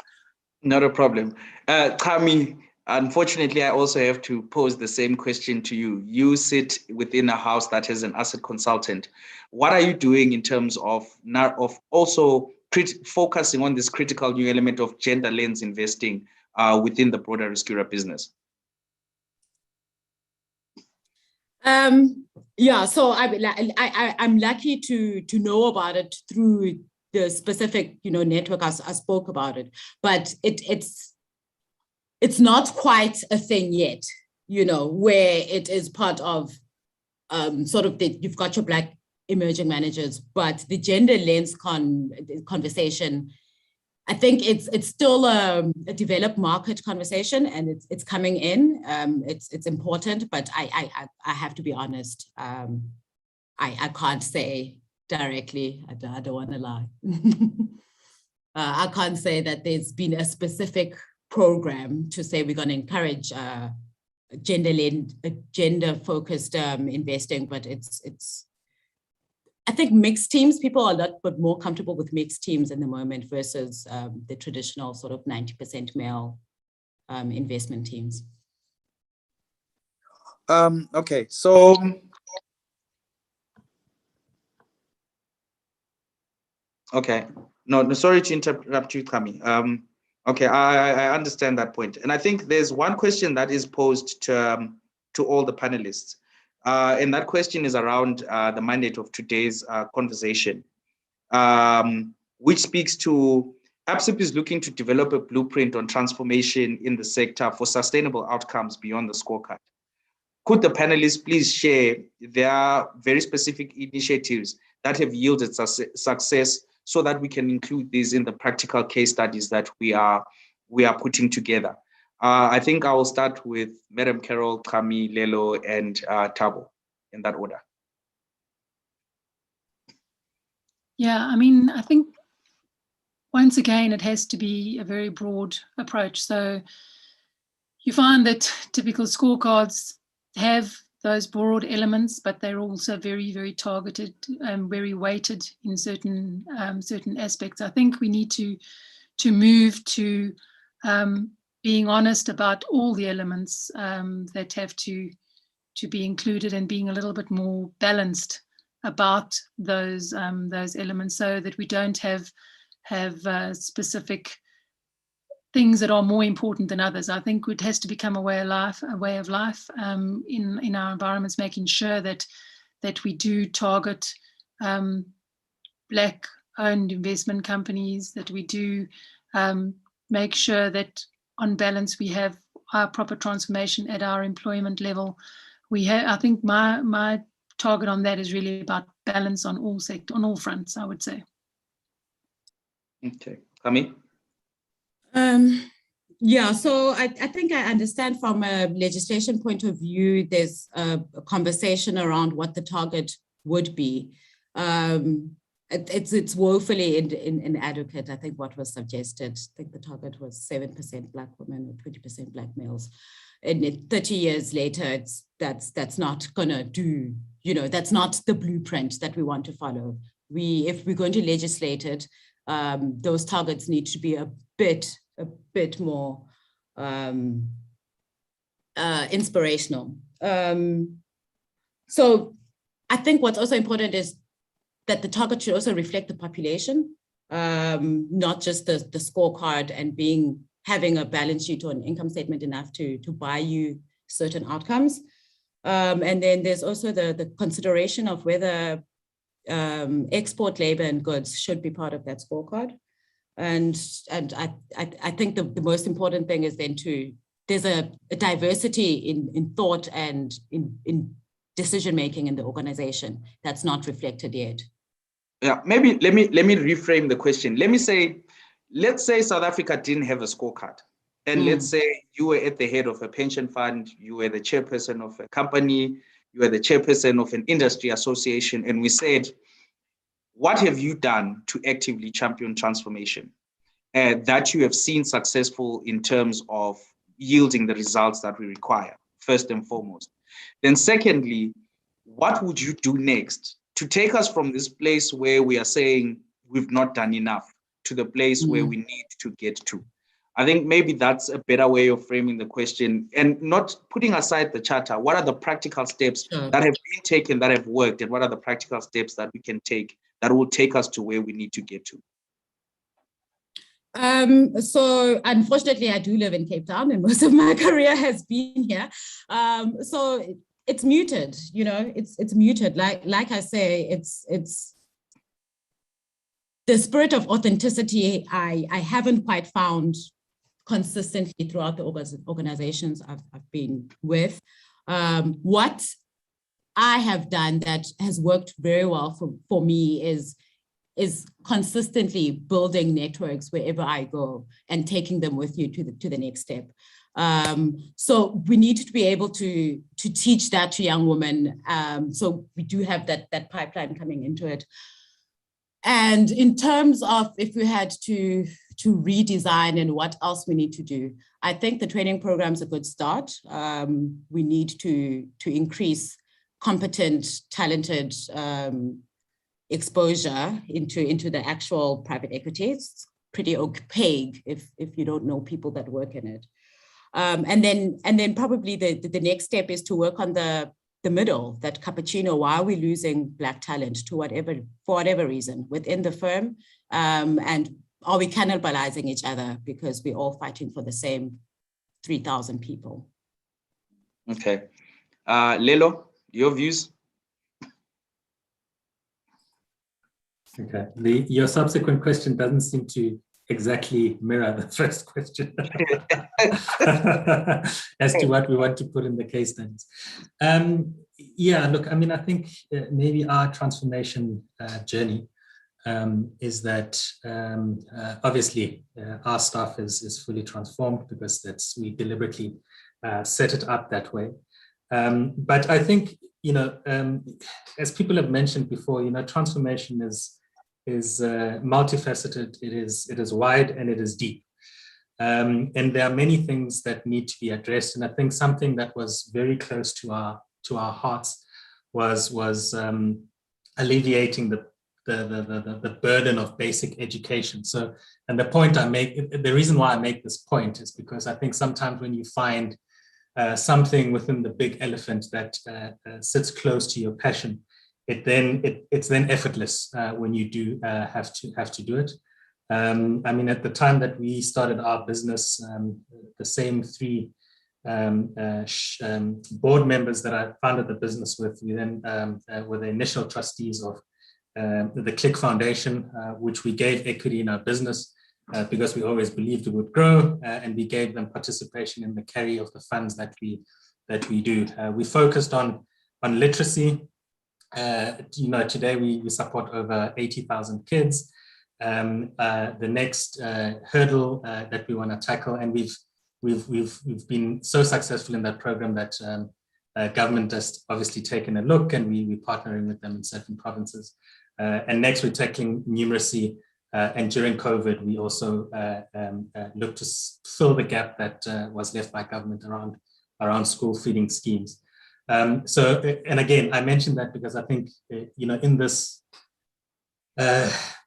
Not a problem. Kami, unfortunately, I also have to pose the same question to you. You sit within a house that has an asset consultant. What are you doing in terms of also focusing on this critical new element of gender lens investing within the broader Riskura business? So I'm lucky to know about it through the specific network I spoke about it, but it's not quite a thing yet, where it is part of you've got your Black emerging managers, but the gender lens conversation, I think it's still a developed market conversation, and it's coming in. It's important, but I have to be honest. I can't say directly. I don't want to lie. I can't say that there's been a specific program to say we're going to encourage gender-focused investing, but it's. I think mixed teams, people are a lot but more comfortable with mixed teams in the moment versus the traditional sort of 90% male investment teams. Okay, so okay, no, sorry to interrupt you, Kami. Okay, I understand that point, and I think there's one question that is posed to all the panelists. And that question is around the mandate of today's conversation, which speaks to ABSIP is looking to develop a blueprint on transformation in the sector for sustainable outcomes beyond the scorecard. Could the panelists please share their very specific initiatives that have yielded success so that we can include these in the practical case studies that we are putting together? I think I will start with Madam Carol, Kami, Lelo, and Tabo in that order. Yeah, I mean, I think once again, it has to be a very broad approach. So you find that typical scorecards have those broad elements, but they're also very, very targeted and very weighted in certain aspects. I think we need to move to being honest about all the elements that have to be included, and being a little bit more balanced about those elements, so that we don't have specific things that are more important than others. I think it has to become a way of life in our environments, making sure that we do target Black-owned investment companies, that we do make sure that on balance we have our proper transformation at our employment level. I think my target on that is really about balance on all fronts, I would say. Okay, Kami? Yeah, so I think I understand from a legislation point of view, there's a conversation around what the target would be. It's woefully inadequate. I think what was suggested, I think the target was 7% Black women or 20% Black males. And 30 years later, that's not gonna do, that's not the blueprint that we want to follow. If we're going to legislate it, those targets need to be a bit more inspirational. So I think what's also important is that the target should also reflect the population, not just the scorecard and having a balance sheet or an income statement enough to buy you certain outcomes. And then there's also the consideration of whether export labor and goods should be part of that scorecard. And I think the most important thing is then there's a diversity in thought and in decision-making in the organization that's not reflected yet. Yeah, maybe let me reframe the question. Let's say South Africa didn't have a scorecard. And let's say you were at the head of a pension fund, you were the chairperson of a company, you were the chairperson of an industry association, and we said, what have you done to actively champion transformation that you have seen successful in terms of yielding the results that we require, first and foremost? Then secondly, what would you do next to take us from this place where we are saying we've not done enough to the place where we need to get to? I think maybe that's a better way of framing the question, and not putting aside the charter. What are the practical steps that have been taken, that have worked, and what are the practical steps that we can take that will take us to where we need to get to? So unfortunately, I do live in Cape Town, and most of my career has been here. So it's muted, it's muted. Like I say, it's the spirit of authenticity. I haven't quite found consistently throughout the organizations I've been with. What I have done that has worked very well for me is consistently building networks wherever I go and taking them with you to the next step. So we need to be able to teach that to young women. So we do have that pipeline coming into it. And in terms of if we had to redesign and what else we need to do, I think the training program is a good start. We need to increase competent, talented exposure into the actual private equity. It's pretty opaque if you don't know people that work in it. And then probably the next step is to work on the middle, that cappuccino. Why are we losing Black talent for whatever reason within the firm? And are we cannibalizing each other because we're all fighting for the same 3,000 people? Okay. Lelo, your views? Okay. Your subsequent question doesn't seem to exactly mirror the first question as to what we want to put in the case studies. Yeah, look, I mean, I think maybe our transformation journey is that obviously our staff is fully transformed because we deliberately set it up that way. But I think, as people have mentioned before, transformation is multifaceted, it is wide, and it is deep. And there are many things that need to be addressed. And I think something that was very close to our hearts was alleviating the burden of basic education. So, and the reason why I make this point is because I think sometimes when you find something within the big elephant that sits close to your passion, it's then effortless when you do have to do it. I mean, at the time that we started our business, the same three board members that I founded the business with, we then were the initial trustees of the Click Foundation, which we gave equity in our business because we always believed it would grow, and we gave them participation in the carry of the funds that we do. We focused on literacy. Today we support over 80,000 kids. The next hurdle that we want to tackle, and we've been so successful in that program that government has obviously taken a look, and we're partnering with them in certain provinces. And next, we're tackling numeracy. And during COVID, we also looked to fill the gap that was left by government around school feeding schemes. So, and again, I mentioned that because I think, in this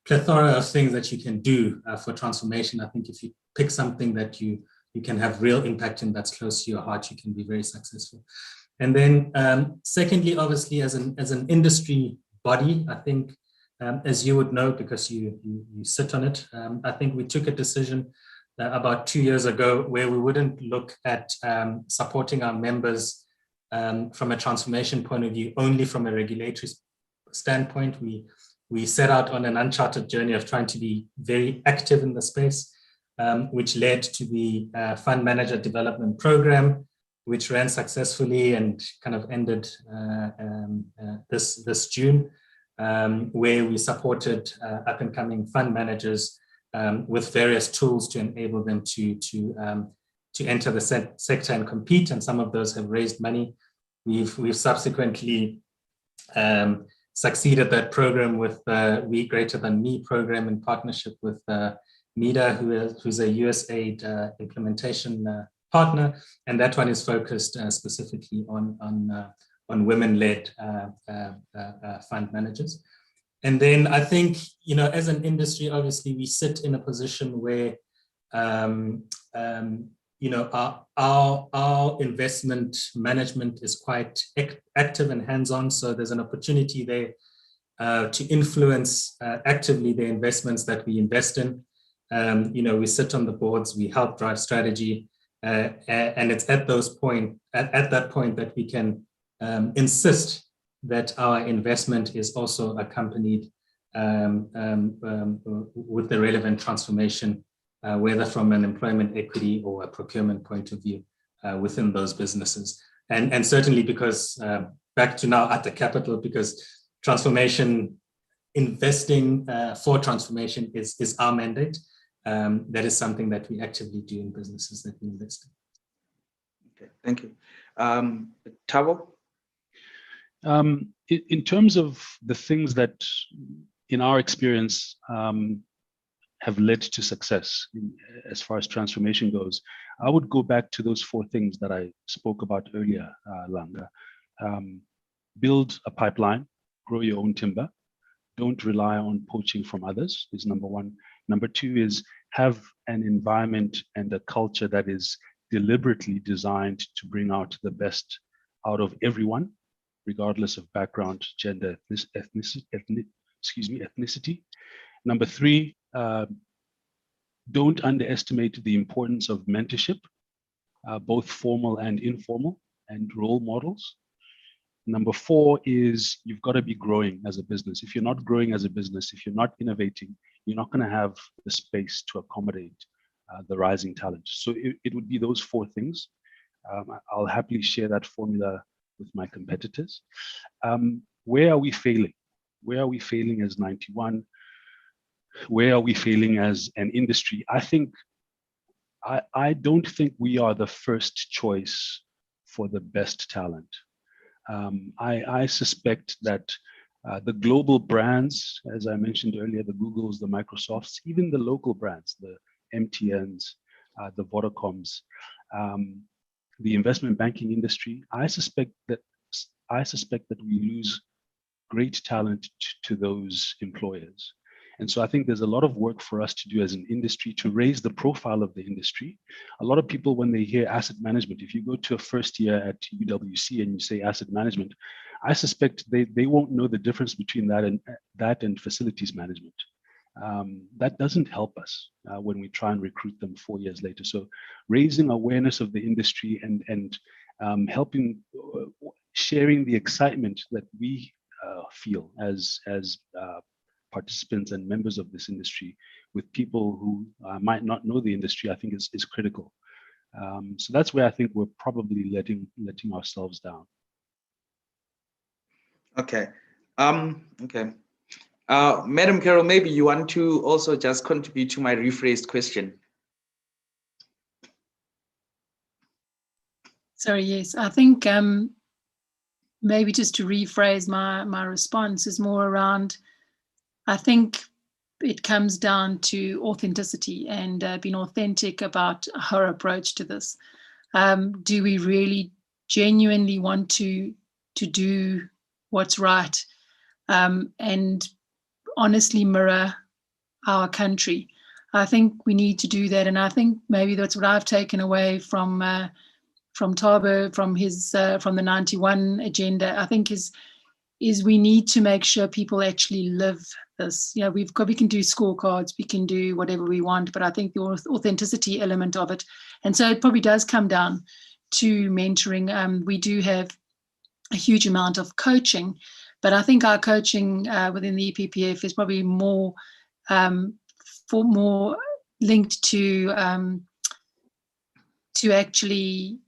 plethora of things that you can do for transformation, I think if you pick something that you can have real impact in that's close to your heart, you can be very successful. And then secondly, obviously, as an industry body, I think, as you would know, because you sit on it, I think we took a decision about 2 years ago where we wouldn't look at supporting our members from a transformation point of view, only from a regulatory standpoint. We set out on an uncharted journey of trying to be very active in the space, which led to the Fund Manager Development Program, which ran successfully and kind of ended this June, where we supported up-and-coming fund managers with various tools to enable them to enter the sector and compete. And some of those have raised money. We've subsequently succeeded that program with We Greater Than Me program in partnership with NIDA, who's a USAID implementation partner, and that one is focused specifically on women-led fund managers. And then I think, as an industry, obviously we sit in a position where our investment management is quite active and hands-on. So there's an opportunity there to influence actively the investments that we invest in. We sit on the boards, we help drive strategy, and it's at that point that we can insist that our investment is also accompanied with the relevant transformation, whether from an employment equity or a procurement point of view within those businesses. And certainly because, back to now at the capital, because transformation, investing for transformation is our mandate. That is something that we actively do in businesses that we invest in. Okay, thank you. Thabo? In terms of the things that, in our experience, have led to success as far as transformation goes, I would go back to those 4 things that I spoke about earlier, Langa. Build a pipeline, grow your own timber. Don't rely on poaching from others is number 1. Number 2 is have an environment and a culture that is deliberately designed to bring out the best out of everyone, regardless of background, gender, ethnicity. Number 3, don't underestimate the importance of mentorship, both formal and informal, and role models. Number 4 is you've got to be growing as a business. If you're not growing as a business, if you're not innovating, you're not going to have the space to accommodate the rising talent. So it would be those 4 things. I'll happily share that formula with my competitors. Where are we failing? Where are we failing as 91? Where are we failing as an industry? I don't think we are the first choice for the best talent. I suspect that The global brands, as I mentioned earlier, the Googles, the Microsofts, even the local brands, the MTNs, the Vodacoms, the investment banking industry. I suspect that we lose great talent to those employers. And so I think there's a lot of work for us to do as an industry to raise the profile of the industry. A lot of people, when they hear asset management, if you go to a first year at UWC and you say asset management, I suspect they won't know the difference between that and facilities management. That doesn't help us when we try and recruit them 4 years later. So raising awareness of the industry and helping, sharing the excitement that we feel as participants and members of this industry with people who might not know the industry, I think is critical. So that's where I think we're probably letting ourselves down. Okay. Okay. Madam Carol, maybe you want to also just contribute to my rephrased question. Sorry, yes. I think maybe just to rephrase my response is more around, I think it comes down to authenticity and being authentic about her approach to this. Do we really genuinely want to do what's right and honestly mirror our country? I think we need to do that, and I think maybe that's what I've taken away from Thabo, from the 91 agenda. I think is we need to make sure people actually live this. You know, we can do scorecards, we can do whatever we want, but I think the authenticity element of it, and so it probably does come down to mentoring. We do have a huge amount of coaching, but I think our coaching within the EPPF is probably more linked to actually,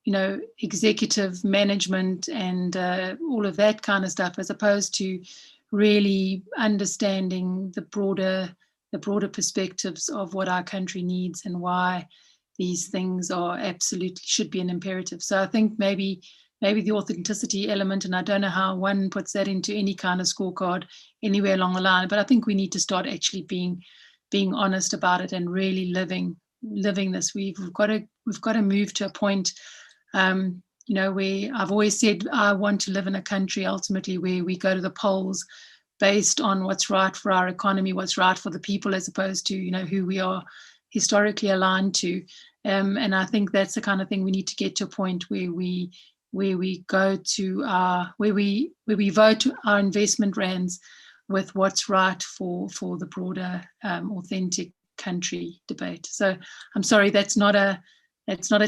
you know, executive management and all of that kind of stuff, as opposed to really understanding the broader perspectives of what our country needs and why these things are absolutely should be an imperative. So I think maybe the authenticity element, and I don't know how one puts that into any kind of scorecard anywhere along the line, but I think we need to start actually being honest about it and really living this. We've got to move to a point, you know, where I've always said I want to live in a country ultimately where we go to the polls based on what's right for our economy, what's right for the people, as opposed to, you know, who we are historically aligned to. And I think that's the kind of thing we need to get to a point where we go to where we vote our investment rands with what's right for the broader authentic country debate. So I'm sorry, that's not a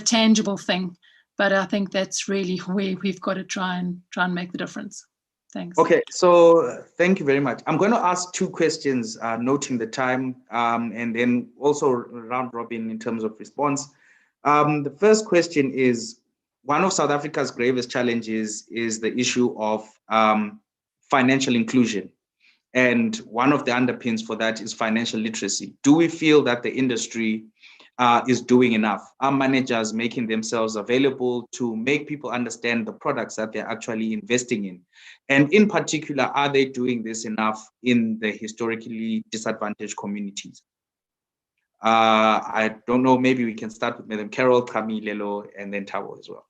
tangible thing, but I think that's really where we've got to try and make the difference. Thanks. Okay, so thank you very much. I'm going to ask two questions, noting the time, and then also round robin in terms of response. The first question is, one of South Africa's gravest challenges is the issue of financial inclusion. And one of the underpins for that is financial literacy. Do we feel that the industry is doing enough? Are managers making themselves available to make people understand the products that they're actually investing in? And in particular, are they doing this enough in the historically disadvantaged communities? I don't know, maybe we can start with Madam Carol, Camille, and then Thabo as well.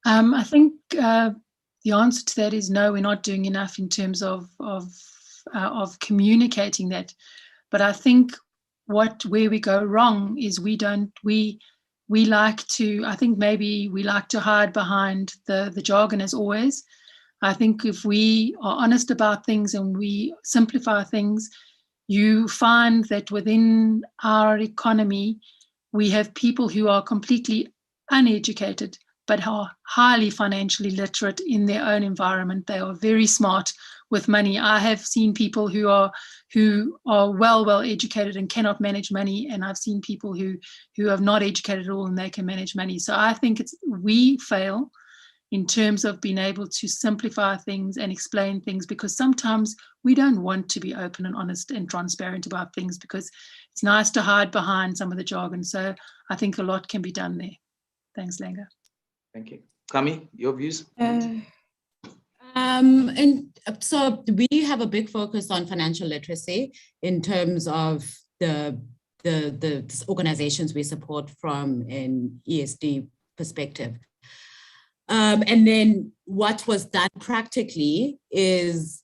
I think the answer to that is no, we're not doing enough in terms of communicating that. But I think where we go wrong is we like to, I think maybe we like to hide behind the jargon as always. I think if we are honest about things and we simplify things, you find that within our economy, we have people who are completely uneducated, but are highly financially literate in their own environment. They are very smart with money. I have seen people who are well educated and cannot manage money, and I've seen people who have not educated at all and they can manage money. So I think we fail in terms of being able to simplify things and explain things, because sometimes we don't want to be open and honest and transparent about things because it's nice to hide behind some of the jargon. So I think a lot can be done there. Thanks, Lenga. Thank you. Kami, your views? And so we have a big focus on financial literacy in terms of the organizations we support from an ESD perspective. And then what was done practically is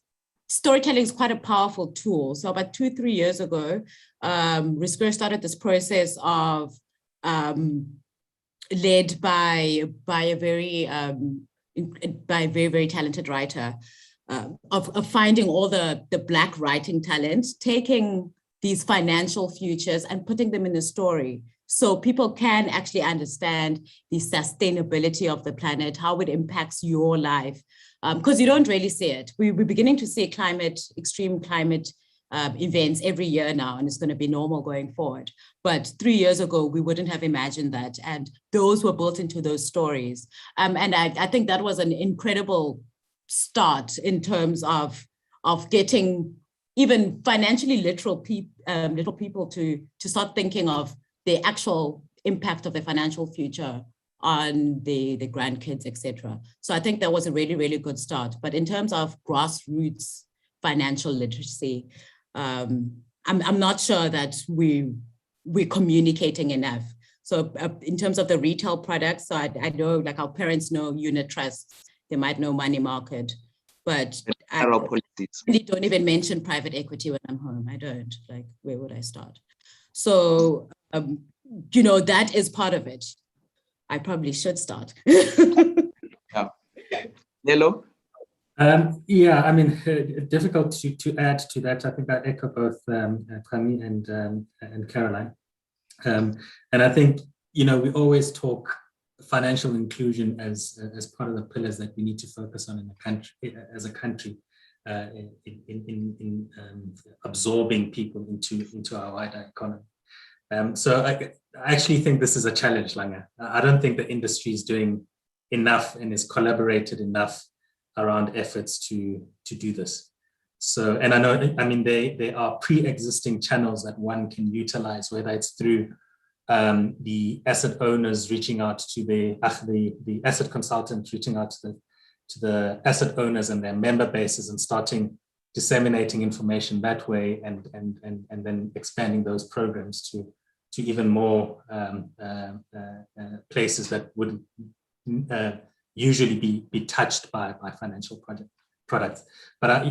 storytelling is quite a powerful tool. So about 2-3 years ago, Risker started this process of led by a very very talented writer of finding all the Black writing talent, taking these financial futures and putting them in a story so people can actually understand the sustainability of the planet, how it impacts your life, because you don't really see it. We're beginning to see extreme climate events every year now, and it's going to be normal going forward. But 3 years ago, we wouldn't have imagined that. And those were built into those stories. And I think that was an incredible start in terms of getting even financially literal people to start thinking of the actual impact of the financial future on the grandkids, etc. So I think that was a really, really good start. But in terms of grassroots financial literacy, I'm not sure that we're communicating enough. So in terms of the retail products, so I know, like, our parents know unit trusts, they might know money market, but I really don't even mention private equity when I'm home. I don't, like, where would I start? So, that is part of it. I probably should start. Yeah. Lelo? Yeah, I mean, difficult to add to that. I think I echo both Kami and Caroline. And I think, we always talk financial inclusion as part of the pillars that we need to focus on in the country, as a country, in absorbing people into our wider economy. So I actually think this is a challenge, Langa. I don't think the industry is doing enough and is collaborated enough around efforts to do this. So, and I mean, there are pre-existing channels that one can utilize, whether it's through the asset owners reaching out to the asset consultants reaching out to the asset owners and their member bases and starting disseminating information that way, and then expanding those programs to even more places that wouldn't usually be touched by financial products. But I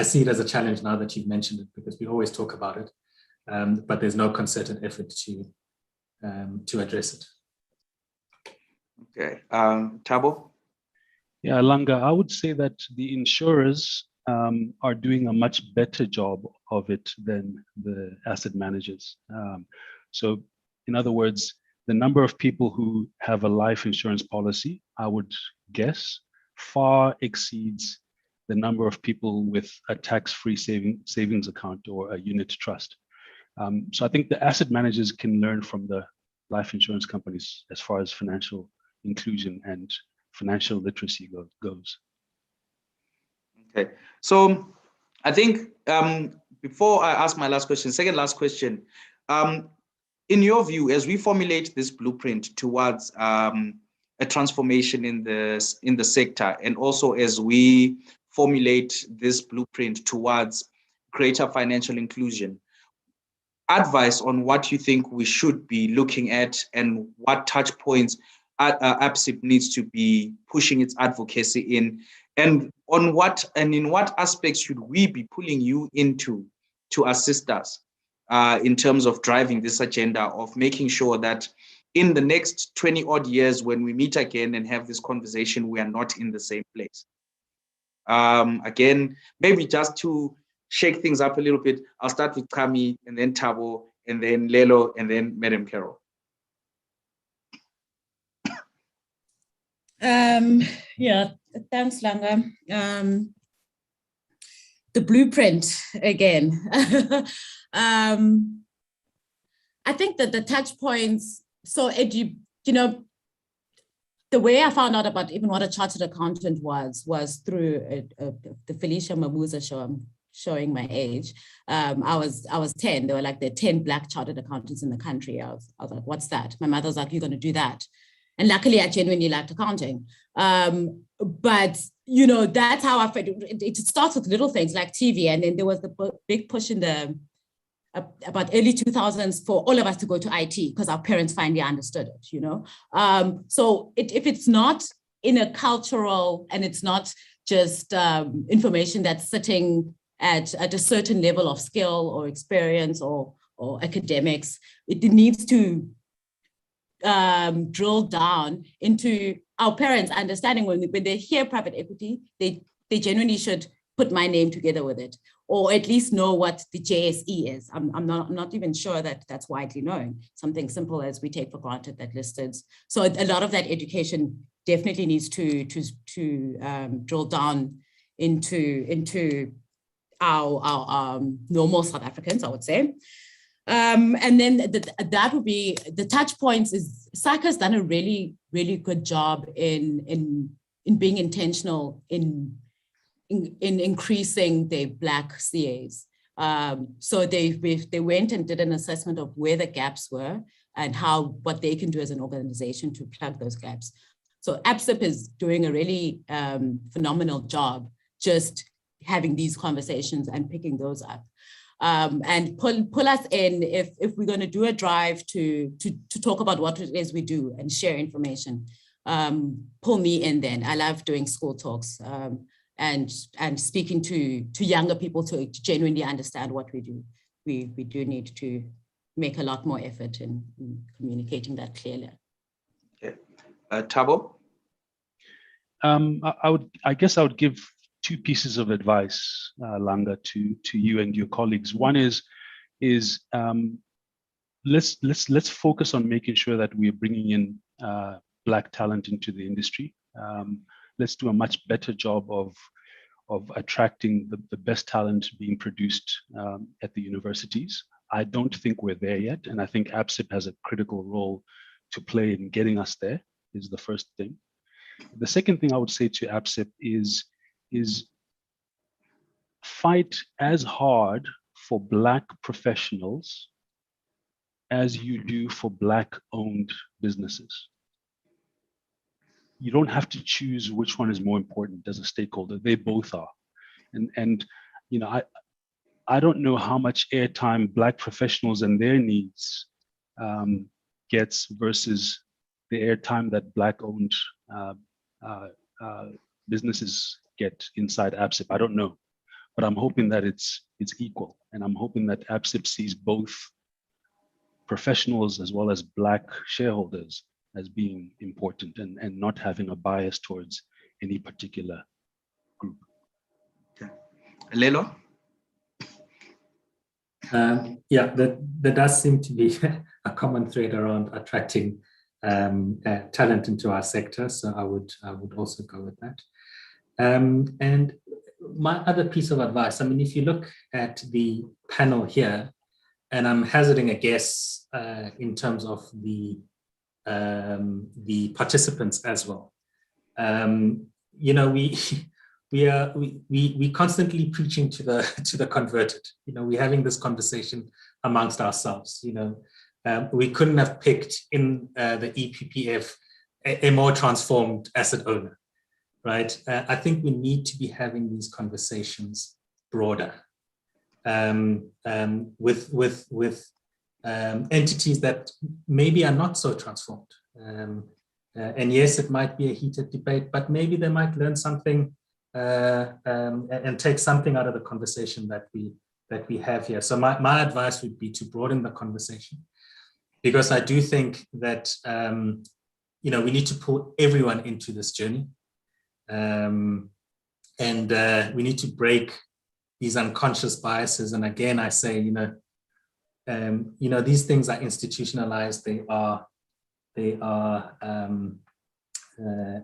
see it as a challenge now that you've mentioned it, because we always talk about it, but there's no concerted effort to address it. Okay, Thabo? Yeah, Langa, I would say that the insurers are doing a much better job of it than the asset managers. So in other words, the number of people who have a life insurance policy, I would guess, far exceeds the number of people with a tax-free savings account or a unit trust. So I think the asset managers can learn from the life insurance companies as far as financial inclusion and financial literacy goes. Okay, so I think before I ask my last question, second last question, in your view, as we formulate this blueprint towards a transformation in the sector, and also as we formulate this blueprint towards greater financial inclusion, advice on what you think we should be looking at and what touch points ABSIP needs to be pushing its advocacy in, and in what aspects should we be pulling you into to assist us in terms of driving this agenda of making sure that in the next 20 odd years, when we meet again and have this conversation, we are not in the same place. Again, maybe just to shake things up a little bit, I'll start with Kami, and then Thabo, and then Lelo, and then Madam Carol. Yeah, thanks, Langa. The blueprint again. I think that the touch points, so the way I found out about even what a chartered accountant was through the Felicia Mabuza show. I'm showing my age. I was 10. There were like the 10 Black chartered accountants in the country. I was like, what's that? My mother was like, you're going to do that. And luckily, I genuinely liked accounting. But that's how I felt. It starts with little things like TV, and then there was the big push in the about early 2000s for all of us to go to IT because our parents finally understood it, So if it's not in a cultural, and it's not just information that's sitting at a certain level of skill or experience or academics, it needs to drill down into our parents' understanding. When they hear private equity, they genuinely should put my name together with it, or at least know what the JSE is. I'm not even sure that that's widely known. Something simple as we take for granted that listeds. So a lot of that education definitely needs to drill down into our normal South Africans, I would say. And then that would be the touch points. Is SACA's done a really, really good job in being intentional in increasing their Black CAs. So they went and did an assessment of where the gaps were and what they can do as an organization to plug those gaps. So ABSIP is doing a really phenomenal job just having these conversations and picking those up. And pull us in if we're going to do a drive to talk about what it is we do and share information. Pull me in then. I love doing school talks and speaking to younger people to genuinely understand what we do. We do need to make a lot more effort in communicating that clearly. Okay. Thabo? I guess I would give two pieces of advice, Langa, to you and your colleagues. One is let's focus on making sure that we're bringing in Black talent into the industry. Let's do a much better job of attracting the best talent being produced at the universities. I don't think we're there yet, and I think ABSIP has a critical role to play in getting us there, is the first thing. The second thing I would say to ABSIP is fight as hard for Black professionals as you do for Black-owned businesses. You don't have to choose which one is more important as a stakeholder. They both are. And I don't know how much airtime Black professionals and their needs gets versus the airtime that Black-owned businesses get inside ABSIP. I don't know, but I'm hoping that it's equal, and I'm hoping that ABSIP sees both professionals as well as Black shareholders as being important and not having a bias towards any particular group. Okay. Lelo? Yeah, there does seem to be a common thread around attracting talent into our sector. So I would also go with that. And my other piece of advice, I mean, if you look at the panel here, and I'm hazarding a guess in terms of the participants as well. We constantly preaching to the converted. We're having this conversation amongst ourselves. We couldn't have picked in the EPPF a more transformed asset owner, right? I think we need to be having these conversations broader with entities that maybe are not so transformed. And yes, it might be a heated debate, but maybe they might learn something and take something out of the conversation that we have here. So my advice would be to broaden the conversation, because I do think that we need to pull everyone into this journey, and we need to break these unconscious biases. And again, I say, these things are institutionalized. They are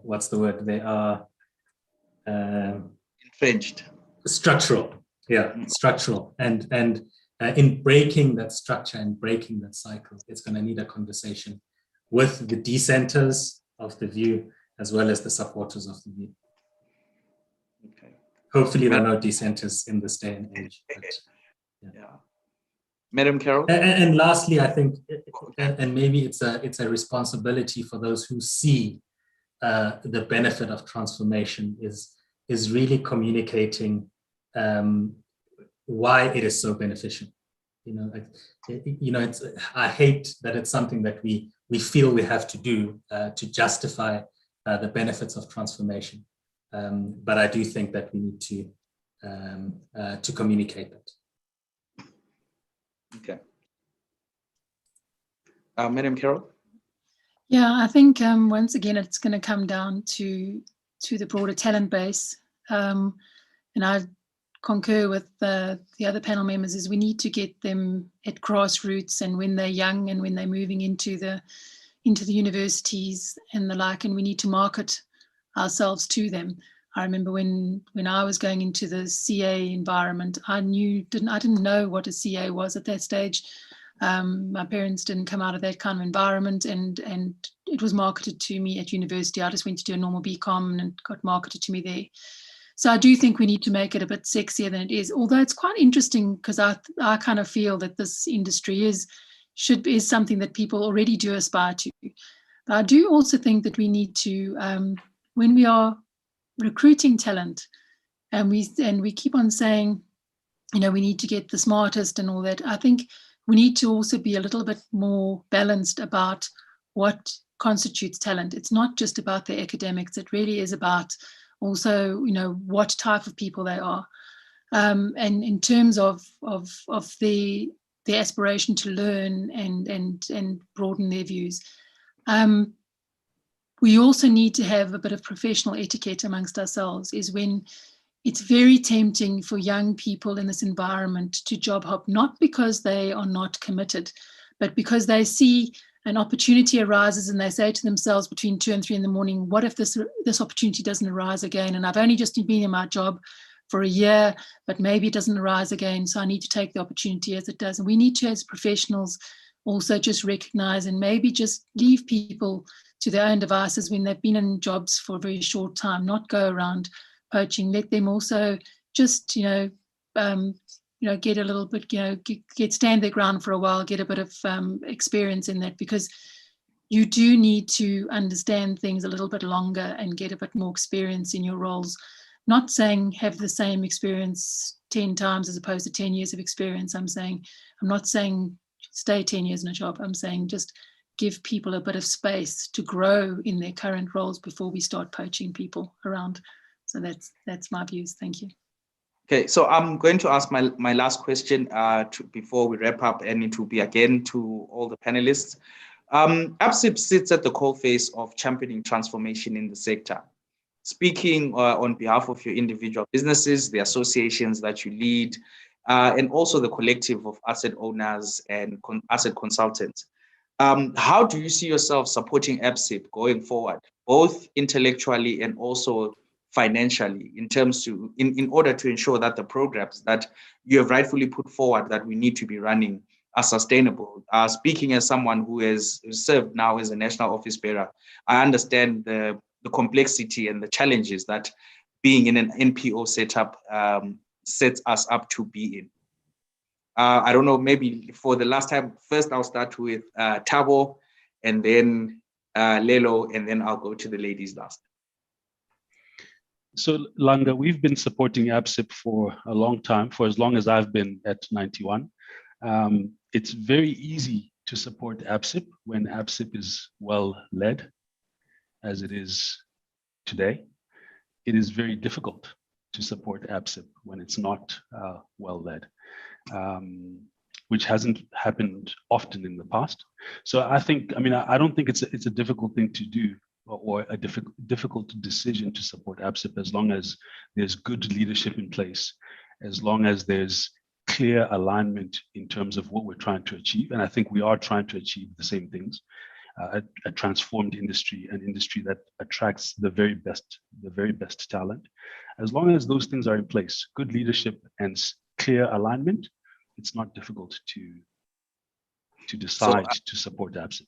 what's the word? They are entrenched. Structural. Yeah, structural. And in breaking that structure and breaking that cycle, it's going to need a conversation with the dissenters of the view as well as the supporters of the view. Okay. Hopefully there are no dissenters in this day and age. But, yeah. Madam Carol? And lastly, I think, and maybe it's a responsibility for those who see the benefit of transformation, is is really communicating why it is so beneficial. I hate that it's something that we feel we have to do to justify the benefits of transformation. But I do think that we need to communicate that. Okay. Madam Carol? Yeah, I think once again, it's going to come down to the broader talent base. And I concur with the other panel members, is we need to get them at grassroots and when they're young and when they're moving into the universities and the like, and we need to market ourselves to them. I remember when I was going into the CA environment, I didn't know what a CA was at that stage. My parents didn't come out of that kind of environment, and it was marketed to me at university. I just went to do a normal BCom and it got marketed to me there. So I do think we need to make it a bit sexier than it is, although it's quite interesting because I kind of feel that this industry is something that people already do aspire to. But I do also think that we need to, when we are recruiting talent, and we keep on saying, we need to get the smartest and all that, I think we need to also be a little bit more balanced about what constitutes talent. It's not just about the academics. It really is about also, what type of people they are. And in terms of the aspiration to learn and broaden their views. We also need to have a bit of professional etiquette amongst ourselves, is when it's very tempting for young people in this environment to job hop, not because they are not committed, but because they see an opportunity arises and they say to themselves between 2 and 3 in the morning, what if this opportunity doesn't arise again? And I've only just been in my job for a year, but maybe it doesn't arise again. So I need to take the opportunity as it does. And we need to, as professionals, also just recognize and maybe just leave people to their own devices when they've been in jobs for a very short time, not go around poaching. Let them also just, get a little bit, stand their ground for a while, get a bit of experience in that, because you do need to understand things a little bit longer and get a bit more experience in your roles. Not saying have the same experience 10 times as opposed to 10 years of experience. I'm not saying stay 10 years in a job. I'm saying just give people a bit of space to grow in their current roles before we start poaching people around. So that's my views. Thank you. Okay, so I'm going to ask my last question before we wrap up, and it will be again to all the panelists. ABSIP sits at the coalface of championing transformation in the sector. Speaking on behalf of your individual businesses, the associations that you lead, and also the collective of asset owners and asset consultants, how do you see yourself supporting ABSIP going forward, both intellectually and also financially, in order to ensure that the programs that you have rightfully put forward that we need to be running are sustainable? Speaking as someone who has served now as a national office bearer, I understand the complexity and the challenges that being in an NPO setup sets us up to be in. I don't know, maybe for the last time, first I'll start with Thabo, and then Lelo, and then I'll go to the ladies last. So Langa, we've been supporting ABSIP for a long time, for as long as I've been at 91. It's very easy to support ABSIP when ABSIP is well led, as it is today. It is very difficult to support ABSIP when it's not well led, which hasn't happened often in the past. So I don't think it's a difficult thing to do, or a difficult decision to support ABSIP, as long as there's good leadership in place, as long as there's clear alignment in terms of what we're trying to achieve. And I think we are trying to achieve the same things. A transformed industry, an industry that attracts the very best talent. As long as those things are in place, good leadership and clear alignment, it's not difficult to decide to support ABSIP.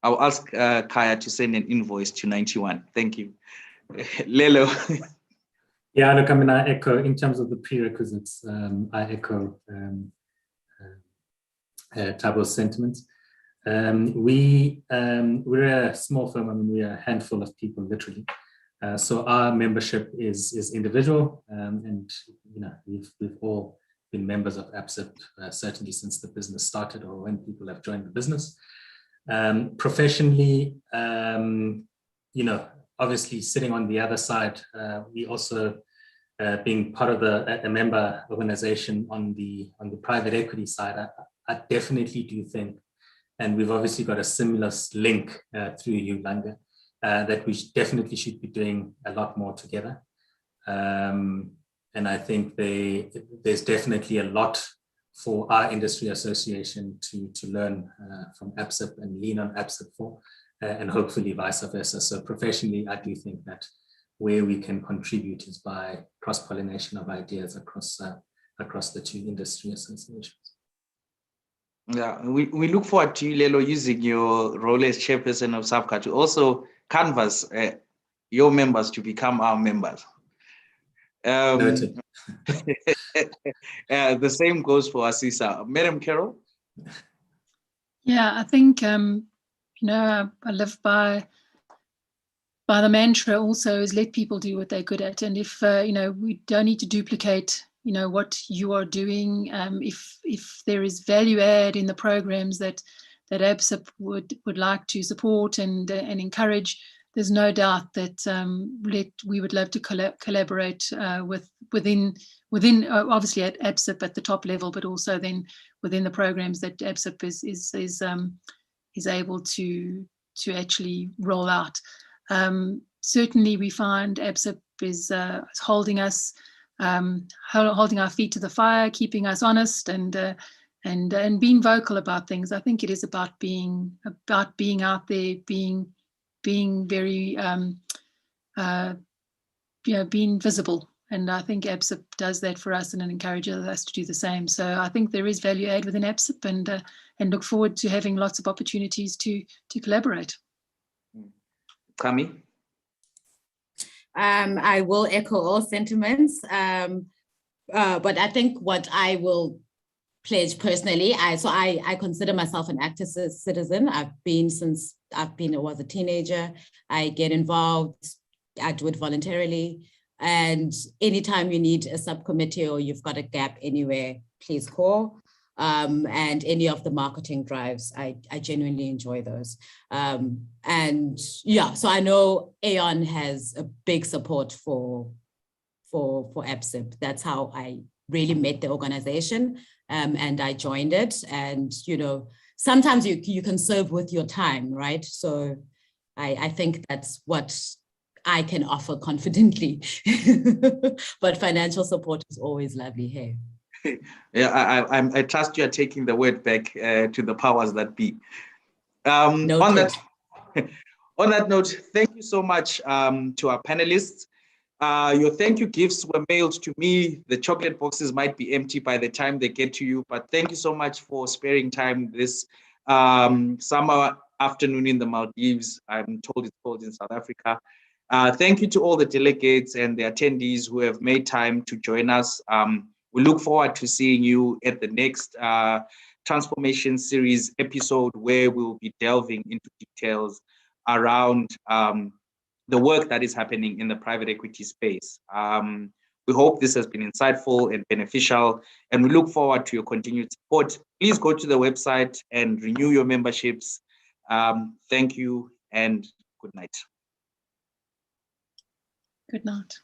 I'll ask Kaya to send an invoice to 91. Thank you. Lelo. Yeah, look, I echo, in terms of the prerequisites, I echo Thabo's sentiments. We're a small firm. We're a handful of people, literally. So our membership is individual, and we've all been members of ABSIP certainly since the business started or when people have joined the business. Professionally, obviously sitting on the other side, we also being part of a member organization on the private equity side, I definitely do think, and we've obviously got a similar link through you, Langa, that we definitely should be doing a lot more together. And I think there's definitely a lot for our industry association to learn from ABSIP and lean on ABSIP for, and hopefully vice versa. So professionally, I do think that where we can contribute is by cross-pollination of ideas across the two industry associations. Yeah, we look forward to you, Lelo, using your role as chairperson of SAFCA to also canvas your members to become our members. The same goes for Asisa. Madam Carol? Yeah, I think, I live by the mantra also is let people do what they're good at. And if, we don't need to duplicate, what you are doing. If there is value add in the programs that ABSIP would like to support and encourage, there's no doubt that we would love to collaborate within obviously at ABSIP at the top level, but also then within the programs that ABSIP is able to actually roll out. Certainly, we find ABSIP is holding us, holding our feet to the fire, keeping us honest, and being vocal about things. I think it is about being out there, being very being visible. And I think ABSIP does that for us and it encourages us to do the same. So I think there is value add within ABSIP, and look forward to having lots of opportunities to collaborate. Kami? I will echo all sentiments, but I think what I will pledge personally, I consider myself an active citizen. I've been since I was a teenager. I get involved, I do it voluntarily. And anytime you need a subcommittee or you've got a gap anywhere, please call. And any of the marketing drives, I genuinely enjoy those. And yeah, so I know Aon has a big support for ABSIP. That's how I really met the organization, and I joined it. And sometimes you can serve with your time, right? So I think that's what I can offer confidently. But financial support is always lovely here. Yeah, I trust you are taking the word back to the powers that be. On that note, thank you so much to our panelists. Your thank you gifts were mailed to me. The chocolate boxes might be empty by the time they get to you, but thank you so much for sparing time this summer afternoon in the Maldives. I'm told it's cold in South Africa. Thank you to all the delegates and the attendees who have made time to join us. We look forward to seeing you at the next Transformation Series episode, where we'll be delving into details around the work that is happening in the private equity space. We hope this has been insightful and beneficial, and we look forward to your continued support. Please go to the website and renew your memberships. Thank you and good night. Good night.